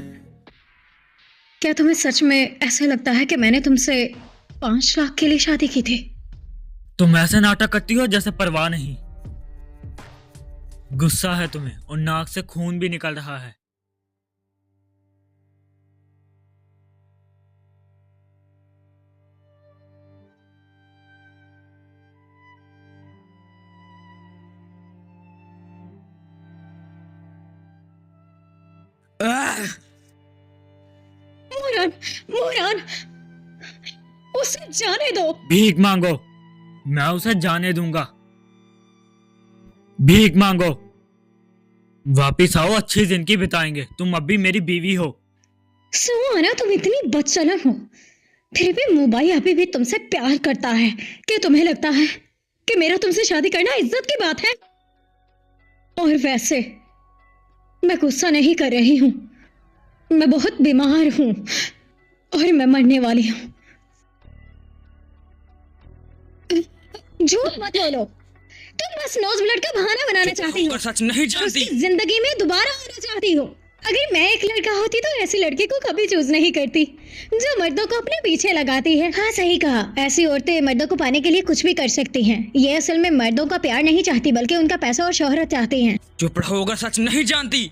Speaker 2: क्या तुम्हें सच में ऐसा लगता है कि मैंने तुमसे 5 लाख के लिए शादी की थी?
Speaker 6: तुम ऐसे नाटक करती हो जैसे परवाह नहीं। गुस्सा है तुम्हें और नाक से खून भी निकल रहा है।
Speaker 2: मोरान, मोरान, उसे जाने दो।
Speaker 6: भीख मांगो, मैं उसे जाने दूंगा। भीख मांगो, वापिस आओ, अच्छी जिंदगी बिताएंगे। तुम अब भी मेरी बीवी हो।
Speaker 2: सुहाना, तुम इतनी बदचलन हो, फिर भी मुंबई अभी भी तुमसे प्यार करता है। क्या तुम्हें लगता है कि मेरा तुमसे शादी करना इज्जत की बात है? और वैसे मैं गुस्सा नहीं कर रही हूं, मैं बहुत बीमार हूं और मैं मरने वाली हूं। झूठ मत बोलो, तुम बस नोज ब्लड का बहाना बनाना चाहती हो,
Speaker 6: सच नहीं जानती।
Speaker 2: उसकी जिंदगी में दोबारा आना चाहती हो। अगर मैं एक लड़का होती तो ऐसी लड़की को कभी चूज नहीं करती जो मर्दों को अपने पीछे लगाती है। हाँ, सही कहा, ऐसी औरतें मर्दों को पाने के लिए कुछ भी कर सकती हैं। ये असल में मर्दों का प्यार नहीं चाहती, बल्कि उनका पैसा और शोहरत चाहती हैं।
Speaker 6: चुप रहोगा, सच नहीं जानती।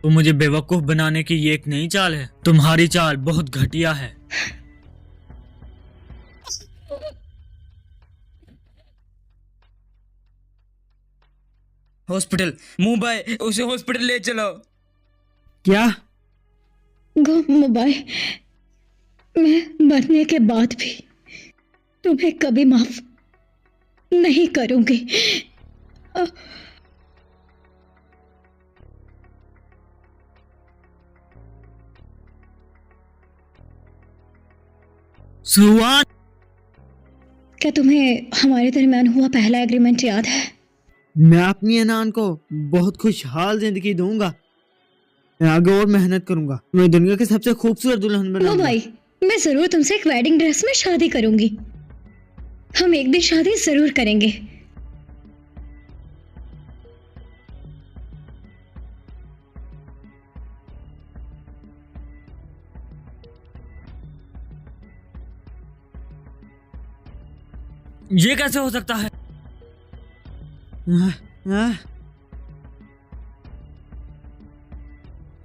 Speaker 6: तो मुझे बेवकूफ बनाने की ये एक नई चाल है। तुम्हारी चाल बहुत घटिया है।
Speaker 7: हॉस्पिटल, मुंबई, उसे हॉस्पिटल ले चलो।
Speaker 6: क्या?
Speaker 2: गो मुंबई, मैं मरने के बाद भी तुम्हें कभी माफ नहीं करूंगी।
Speaker 6: सुहान,
Speaker 2: क्या तुम्हें हमारे दरमियान हुआ पहला एग्रीमेंट याद है?
Speaker 3: मैं अपनी अनान को बहुत खुशहाल जिंदगी दूंगा। मैं आगे और मेहनत करूंगा। मैं दुनिया की सबसे खूबसूरत दुल्हन
Speaker 2: गो
Speaker 3: बनाऊंगा।
Speaker 2: भाई, मैं जरूर तुमसे एक वेडिंग ड्रेस में शादी करूंगी। हम एक दिन शादी जरूर करेंगे।
Speaker 6: ये कैसे हो सकता है?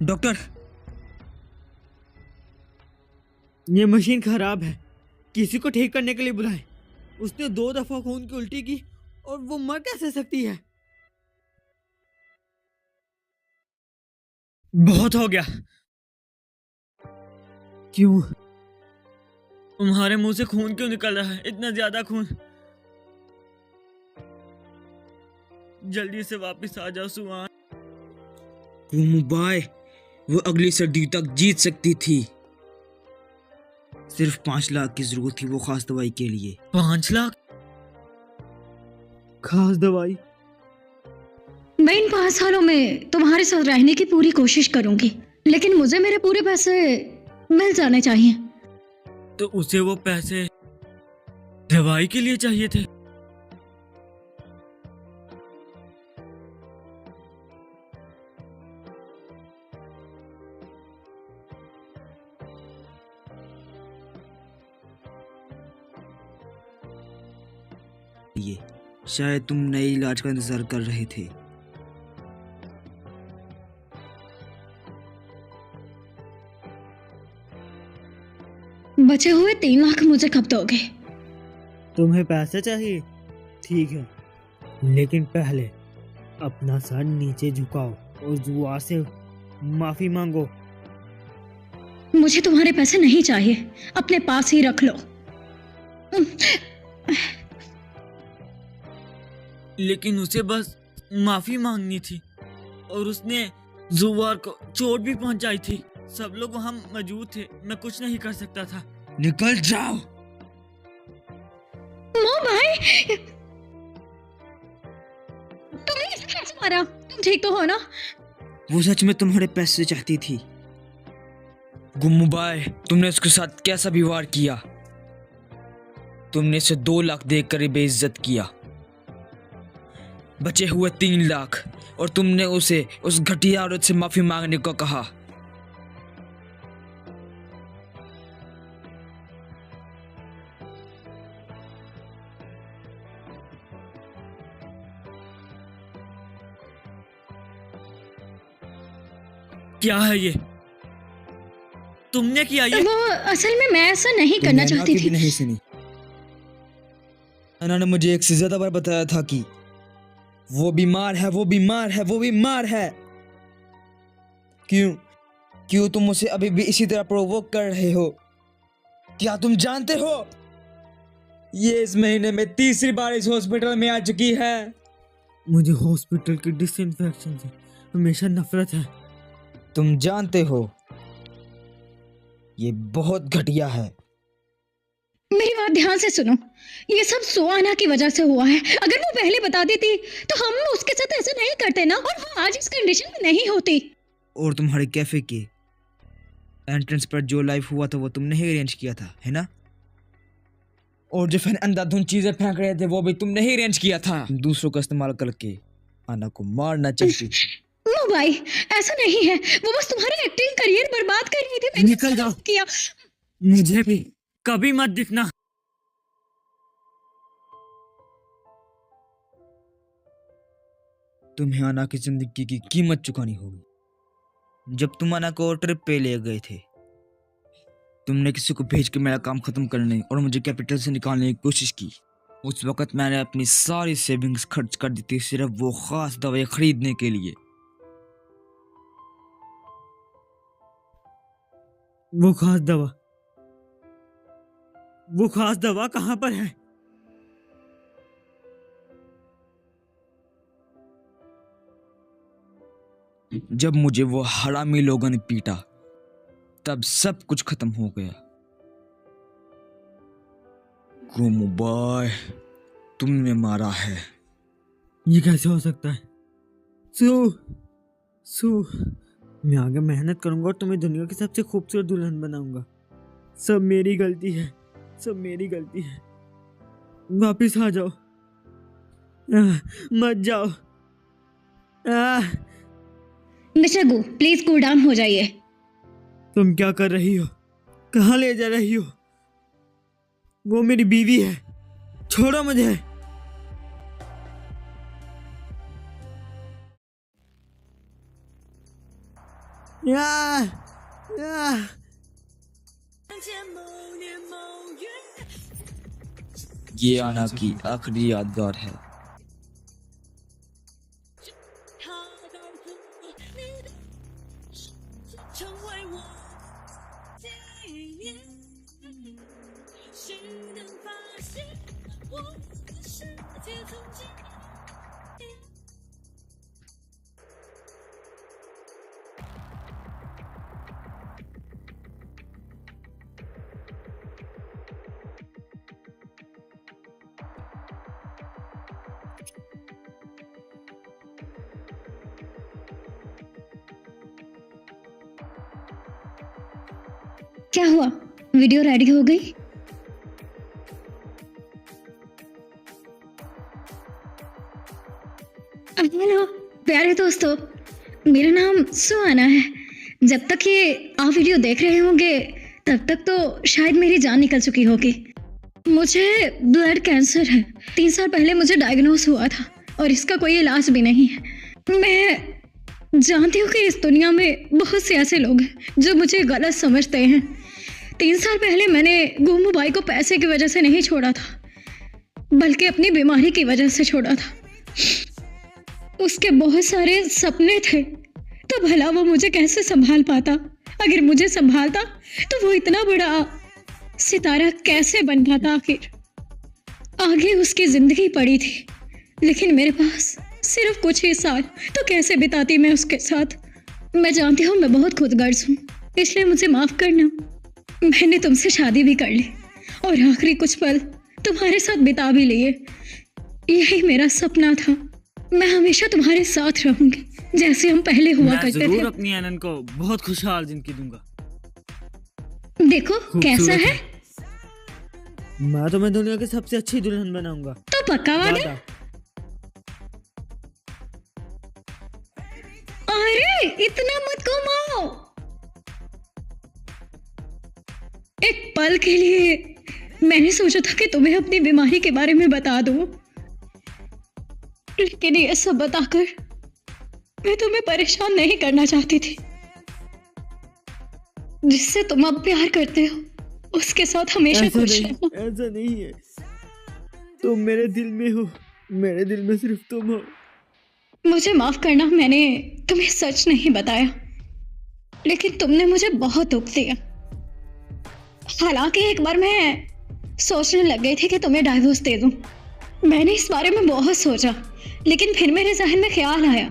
Speaker 7: डॉक्टर,
Speaker 3: ये मशीन खराब है, किसी को ठीक करने के लिए बुलाएं। उसने 2 दफा खून की उल्टी की और वो मर कैसे सकती है?
Speaker 6: बहुत हो गया।
Speaker 3: क्यों?
Speaker 6: तुम्हारे मुंह से खून क्यों निकल रहा है? इतना ज्यादा खून। जल्दी से वापस आ जाओ सुहान।
Speaker 7: वो मुंबई, वो अगली सर्दी तक जीत सकती थी। सिर्फ 5 लाख की जरूरत थी वो खास दवाई के लिए।
Speaker 6: 5 लाख?
Speaker 3: खास दवाई?
Speaker 2: मैं इन 5 सालों में तुम्हारे साथ रहने की पूरी कोशिश करूंगी, लेकिन मुझे मेरे पूरे पैसे मिल जाने चाहिए।
Speaker 6: तो उसे वो पैसे दवाई के लिए चाहिए थे।
Speaker 7: ये शायद तुम नए इलाज का इंतजार कर रहे थे।
Speaker 2: बचे हुए 3 लाख मुझे कब दोगे?
Speaker 3: तुम्हें पैसे चाहिए? ठीक है, लेकिन पहले अपना सर नीचे झुकाओ और जुआ से माफी मांगो।
Speaker 2: मुझे तुम्हारे पैसे नहीं चाहिए, अपने पास ही रख लो।
Speaker 5: लेकिन उसे बस माफी मांगनी थी और उसने जुवार को चोट भी पहुंचाई थी। सब लोग वहां मौजूद थे, मैं कुछ नहीं कर सकता था।
Speaker 7: निकल जाओ।
Speaker 2: मो भाई, तुमने इसे कैसे मारा? तुम ठीक तो हो ना?
Speaker 7: वो सच में तुम्हारे पैसे चाहती थी। गुम्मू भाई, तुमने उसके साथ कैसा व्यवहार किया? तुमने इसे 2 लाख देकर ही बेइज्जत किया। बचे हुए 3 लाख और तुमने उसे उस घटिया औरत से माफी मांगने को कहा।
Speaker 5: क्या है ये? तुमने किया ये?
Speaker 2: वो असल में मैं ऐसा नहीं करना चाहती थी।
Speaker 7: नहीं सुनी। अन्ना ने मुझे एक से ज्यादा बार बताया था कि वो बीमार है, वो बीमार है, वो बीमार है। क्यों तुम उसे अभी भी इसी तरह प्रोवोक कर रहे हो? क्या तुम जानते हो ये इस महीने में 3री बार इस हॉस्पिटल में आ चुकी है?
Speaker 3: मुझे हॉस्पिटल के डिसइंफेक्शन से हमेशा नफरत है।
Speaker 7: तुम जानते हो ये बहुत घटिया है।
Speaker 2: मेरी बात ध्यान से सुनो, ये सब सुहाना की वजह से हुआ है। अगर वो पहले बता देती तो हम उसके साथ ऐसा नहीं करते ना, और वो आज इस कंडीशन में नहीं होती।
Speaker 7: और तुम्हारे कैफे के एंट्रेंस पर जो लाइव हुआ था वो तुमने ही अरेंज किया था, है ना? और जो फैन अंधाधुंध चीजें फेंक रहे थे वो भी तुमने ही अरेंज किया था। दूसरों का इस्तेमाल करके अन्ना को मारना चाहती थी।
Speaker 2: नो भाई, ऐसा नहीं है। वो बस तुम्हारा एक्टिंग करियर बर्बाद कर रही थी। मैंने
Speaker 5: निकल जाओ।
Speaker 2: किया।
Speaker 5: मुझे भी कभी मत दिखना।
Speaker 7: तुम्हें अन्ना की जिंदगी की कीमत चुकानी होगी। जब तुम अन्ना को ट्रिप पे ले गए थे, तुमने किसी को भेज के मेरा काम खत्म करने और मुझे कैपिटल से निकालने की कोशिश की। उस वक्त मैंने अपनी सारी सेविंग्स खर्च कर दी थी सिर्फ वो खास दवाई खरीदने के लिए।
Speaker 3: वो खास दवा कहाँ पर है?
Speaker 7: जब मुझे वो हरामी लोगों ने पीटा तब सब कुछ खत्म हो गया। गुम्मू भाई, तुमने मारा है।
Speaker 3: ये कैसे हो सकता है? सू, मैं आगे मेहनत करूंगा और तुम्हें दुनिया की सबसे खूबसूरत दुल्हन बनाऊंगा। सब मेरी गलती है, सब मेरी गलती है। वापिस आ जाओ, मत जाओ।
Speaker 2: मिस्टर गु, प्लीज कूल डाउन हो जाइए।
Speaker 3: तुम क्या कर रही हो? कहाँ ले जा रही हो? वो मेरी बीवी है, छोड़ो मुझे।
Speaker 7: ये अन्ना की आखिरी यादगार है।
Speaker 2: क्या हुआ? वीडियो रेडी हो गई? हेलो प्यारे दोस्तों, मेरा नाम सुहाना है। जब तक ये आप वीडियो देख रहे होंगे तब तक तो शायद मेरी जान निकल चुकी होगी। मुझे ब्लड कैंसर है। 3 साल पहले मुझे डायग्नोस हुआ था और इसका कोई इलाज भी नहीं है। मैं जानती हूँ कि इस दुनिया में बहुत से ऐसे लोग हैं जो मुझे गलत समझते हैं। 3 साल पहले मैंने गुम्मू भाई को पैसे की वजह से नहीं छोड़ा था, बल्कि अपनी बीमारी की वजह से छोड़ा था। उसके बहुत सारे सपने थे, तो भला वो मुझे कैसे संभाल पाता? अगर मुझे संभालता तो वो इतना बड़ा सितारा कैसे बन पाता? आखिर आगे उसकी जिंदगी पड़ी थी, लेकिन मेरे पास सिर्फ कुछ ही साल, तो कैसे बिताती मैं उसके साथ? मैं जानती हूँ मैं बहुत खुदगर्ज हूँ, इसलिए मुझे माफ करना। मैंने तुमसे शादी भी कर ली और आखिरी कुछ पल तुम्हारे साथ बिता भी लिए। यही मेरा सपना था, मैं हमेशा तुम्हारे साथ रहूंगी जैसे हम पहले हुआ
Speaker 5: मैं
Speaker 2: करते
Speaker 5: जरूर
Speaker 2: थे।
Speaker 5: अपनी आनंद को बहुत खुशहाल जिंदगी दूंगा।
Speaker 2: देखो कैसा है,
Speaker 5: मैं तुम्हें दुनिया की सबसे अच्छी दुल्हन बनाऊंगा।
Speaker 2: तो पक्का वादा?
Speaker 5: वादा।
Speaker 2: अरे इतना मत घुमाओ। एक पल के लिए मैंने सोचा था कि तुम्हें अपनी बीमारी के बारे में बता दूं, लेकिन ये सब बताकर मैं तुम्हें परेशान नहीं करना चाहती थी। जिससे तुम अब प्यार करते हो उसके साथ हमेशा खुश रहना।
Speaker 5: ऐसा नहीं है, तुम मेरे दिल में हो, मेरे दिल में सिर्फ तुम हो।
Speaker 2: मुझे माफ करना, मैंने तुम्हें सच नहीं बताया, लेकिन तुमने मुझे बहुत दुख दिया। हालांकि एक बार मैं सोचने लग गई थी कि तुम्हें डाइवोर्स दे दूं। मैंने इस बारे में बहुत सोचा, लेकिन फिर मेरे जहन में ख्याल आया,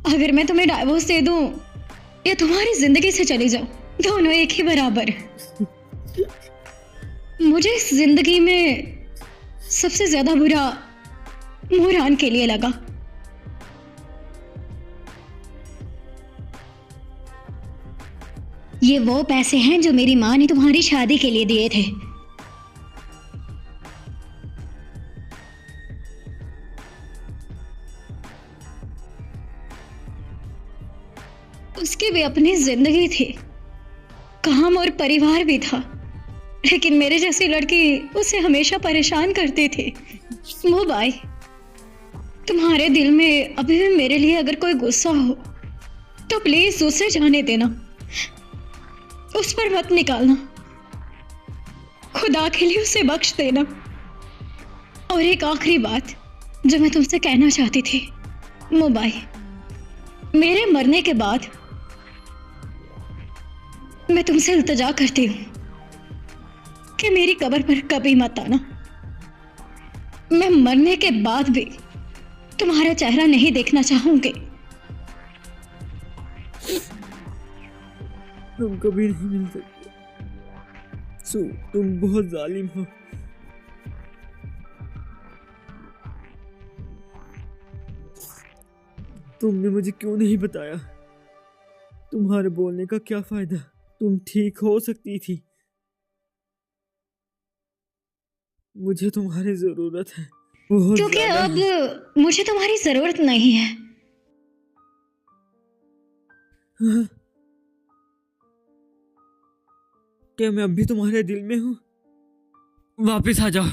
Speaker 2: अगर मैं तुम्हें डाइवोर्स दे दूं या तुम्हारी जिंदगी से चली जाऊं, दोनों एक ही बराबर है। मुझे इस जिंदगी में सबसे ज्यादा बुरा मोहरान के लिए लगा। ये वो पैसे हैं जो मेरी माँ ने तुम्हारी शादी के लिए दिए थे। उसकी भी अपनी जिंदगी थी, काम और परिवार भी था, लेकिन मेरे जैसी लड़की उसे हमेशा परेशान करती थी। मोबाई, तुम्हारे दिल में अभी भी मेरे लिए अगर कोई गुस्सा हो तो प्लीज उसे जाने देना, उस पर मत निकालना। खुदा के लिए उसे बख्श देना। और एक आखिरी बात जो मैं तुमसे कहना चाहती थी, मोबाई, मेरे मरने के बाद मैं तुमसे इल्तिजा करती हूँ कि मेरी कब्र पर कभी मत आना। मैं मरने के बाद भी तुम्हारा चेहरा नहीं देखना चाहूंगी।
Speaker 5: तुम कभी नहीं मिल सकते। सो तुम बहुत जालिम हो। तुमने मुझे क्यों नहीं बताया? तुम्हारे बोलने का क्या फायदा? तुम ठीक हो सकती थी। मुझे तुम्हारी जरूरत है बहुत
Speaker 2: क्योंकि
Speaker 5: ज्यादा
Speaker 2: अब
Speaker 5: है।
Speaker 2: मुझे तुम्हारी जरूरत नहीं है।
Speaker 5: हाँ। क्या मैं अब भी तुम्हारे दिल में हूँ? वापिस आ जाओ।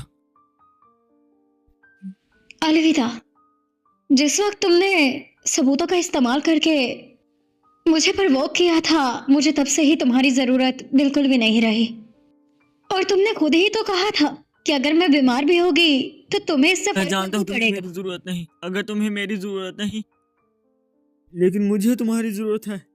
Speaker 2: अलविदा। जिस वक्त तुमने सबूतों का इस्तेमाल करके मुझे प्रोवोक किया था, मुझे तब से ही तुम्हारी जरूरत बिल्कुल भी नहीं रही। और तुमने खुद ही तो कहा था कि अगर मैं बीमार भी होगी तो तुम्हें इससे
Speaker 5: मैं
Speaker 2: फर्क
Speaker 5: जानता
Speaker 2: नहीं
Speaker 5: हूँ तुम्हें
Speaker 2: पड़ेगा।
Speaker 5: मेरी जरूरत नहीं, अगर तुम्हें मेरी जरूरत नहीं, लेकिन मुझे तुम्हारी जरूरत है।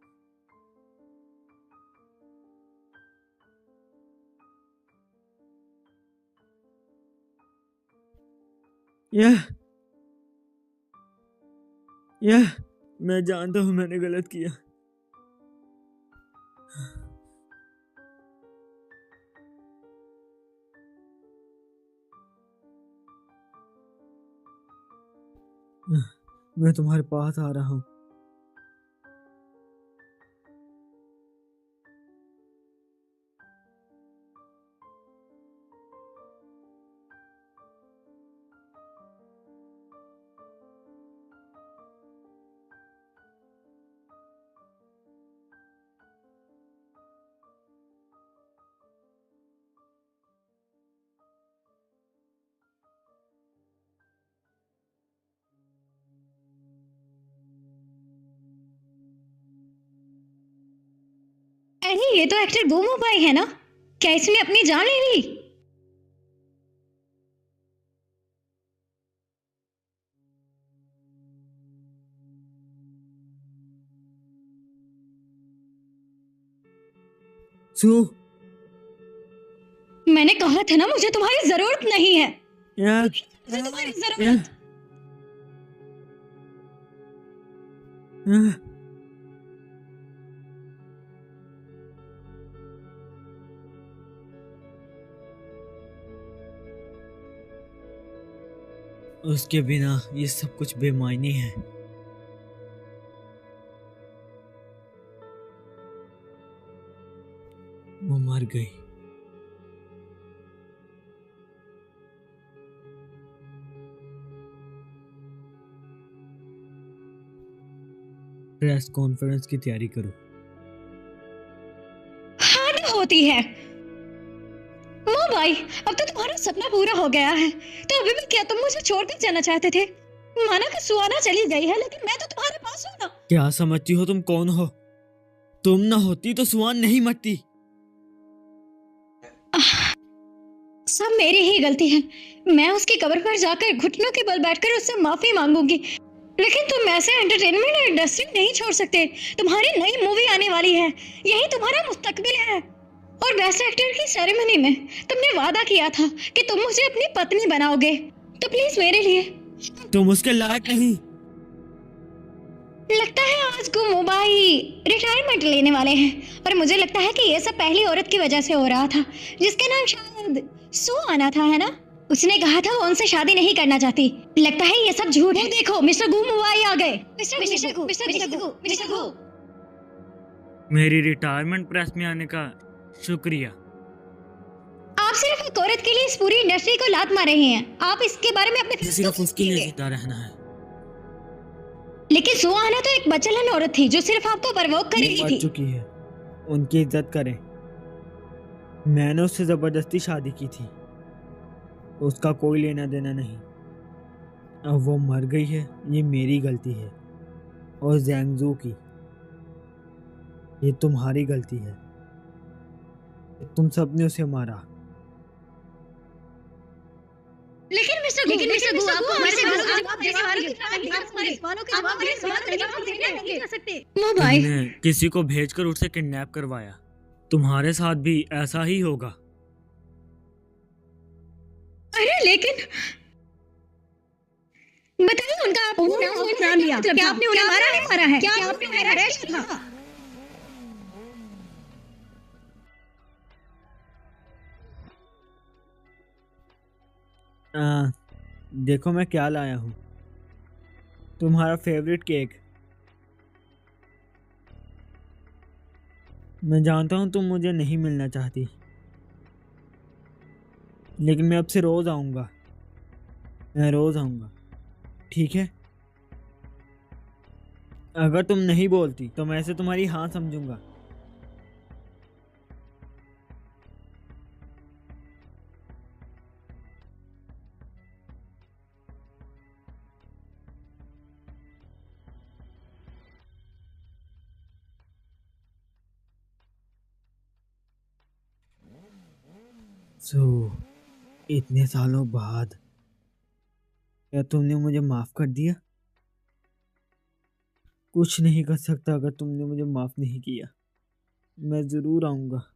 Speaker 5: यह मैं जानता हूँ मैंने गलत किया। मैं तुम्हारे पास आ रहा हूँ।
Speaker 2: अरे ये तो एक्टर गोमू भाई है ना? क्या इसने अपनी जान ले ली?
Speaker 5: सू
Speaker 2: मैंने कहा था ना मुझे तुम्हारी जरूरत नहीं है।
Speaker 5: यार
Speaker 2: मुझे तुम्हारी जरूरत।
Speaker 5: उसके बिना ये सब कुछ बेमायने है। वो मर गई। प्रेस कॉन्फ्रेंस की तैयारी करो।
Speaker 2: हद होती है। ओ भाई, अब तो तुम्हारा सपना पूरा हो गया है, तो अभी भी क्या तुम मुझे छोड़कर जाना चाहते थे? माना कि सुहाना चली गई है, लेकिन मैं तो तुम्हारे पास हूँ ना।
Speaker 5: क्या समझती हो तुम कौन हो? तुम ना होती तो सुहान नहीं मरती।
Speaker 2: सब मेरी ही गलती है। मैं उसकी कब्र पर जाकर घुटनों के बल बैठकर उससे माफी मांगूंगी, लेकिन तुम ऐसे एंटरटेनमेंट इंडस्ट्री नहीं छोड़ सकते। तुम्हारी नई मूवी आने वाली है, यही तुम्हारा मुस्तकबिल है। और बेस्ट एक्टर की सेरेमनी में तुमने वादा किया था कि तुम मुझे अपनी पत्नी बनाओगे, तो प्लीज मेरे लिए।
Speaker 5: तुम उसके लायक नहीं।
Speaker 2: लगता है आज गुम भाई रिटायरमेंट लेने वाले हैं, और मुझे लगता है कि ये सब पहली औरत की वजह से हो रहा था, जिसका नाम शायद सुहाना था, है ना? उसने कहा था वो उनसे शादी नहीं करना चाहती। लगता है ये सब झूठ है। देखो मिस्टर गुमवाई आ गए। मिस्टर गु।
Speaker 5: मेरी रिटायरमेंट प्रेस में आने का शुक्रिया।
Speaker 2: आप सिर्फ एक औरत के लिए इस पूरी इंडस्ट्री को लात मार रहे हैं। आप इसके बारे में अपने
Speaker 5: सिर्फ उसके लिए जिंदा रहना है।
Speaker 2: लेकिन सुहाना तो एक बचलन औरत थी जो सिर्फ आपको परवोक कर रही
Speaker 5: मर
Speaker 2: थी।
Speaker 5: चुकी है, उनकी इज्जत करें। मैंने उससे जबरदस्ती शादी की थी, उसका कोई लेना देना नहीं। अब वो मर गई है, ये मेरी गलती है। और ज़ैंगजू की, ये तुम्हारी गलती है। तुम सबने उसे मारा।
Speaker 2: लेकिन मिस्टर गु, आपको हमारे सवालों के जवाब नहीं कर सकते। नो भाई,
Speaker 5: तुमने किसी को भेजकर उससे किडनैप करवाया। तुम्हारे साथ भी ऐसा ही होगा।
Speaker 2: अरे लेकिन बताइए उनका नाम लिया। क्या आपने उन्हें मारा नहीं मारा है? क्या आपने उन्हें अरेस्ट किया?
Speaker 5: देखो मैं क्या लाया हूँ, तुम्हारा फेवरेट केक। मैं जानता हूँ तुम मुझे नहीं मिलना चाहती, लेकिन मैं अब से रोज आऊँगा। मैं रोज आऊँगा, ठीक है? अगर तुम नहीं बोलती तो मैं ऐसे तुम्हारी हाँ समझूंगा। इतने सालों बाद क्या तुमने मुझे माफ कर दिया? कुछ नहीं कर सकता अगर तुमने मुझे माफ नहीं किया। मैं जरूर आऊंगा।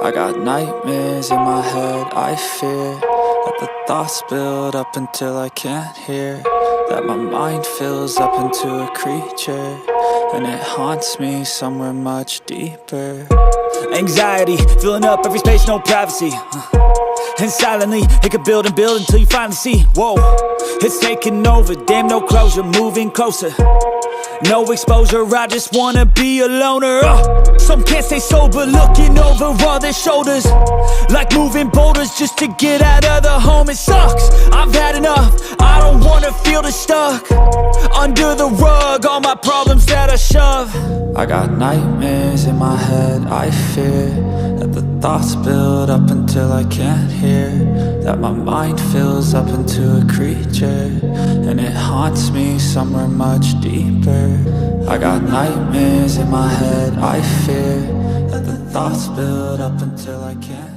Speaker 1: I got nightmares in my head, I fear that the thoughts build up until I can't hear, that my mind fills up into a creature, and it haunts me somewhere much deeper.
Speaker 4: Anxiety, filling up every space, no privacy. And silently, it could build and build until you finally see. Whoa, it's taking over, damn no closure, moving closer. No exposure, I just wanna be a loner. Some can't stay sober, looking over all their shoulders, like moving boulders just to get out of the home. It sucks, I've had enough, I don't wanna feel the stuck under the rug. All my problems that that I shove.
Speaker 1: I got nightmares in my head, I fear that the thoughts build up until I can't hear, that my mind fills up into a creature, and it haunts me somewhere much deeper. I got nightmares in my head, I fear that the thoughts build up until I can't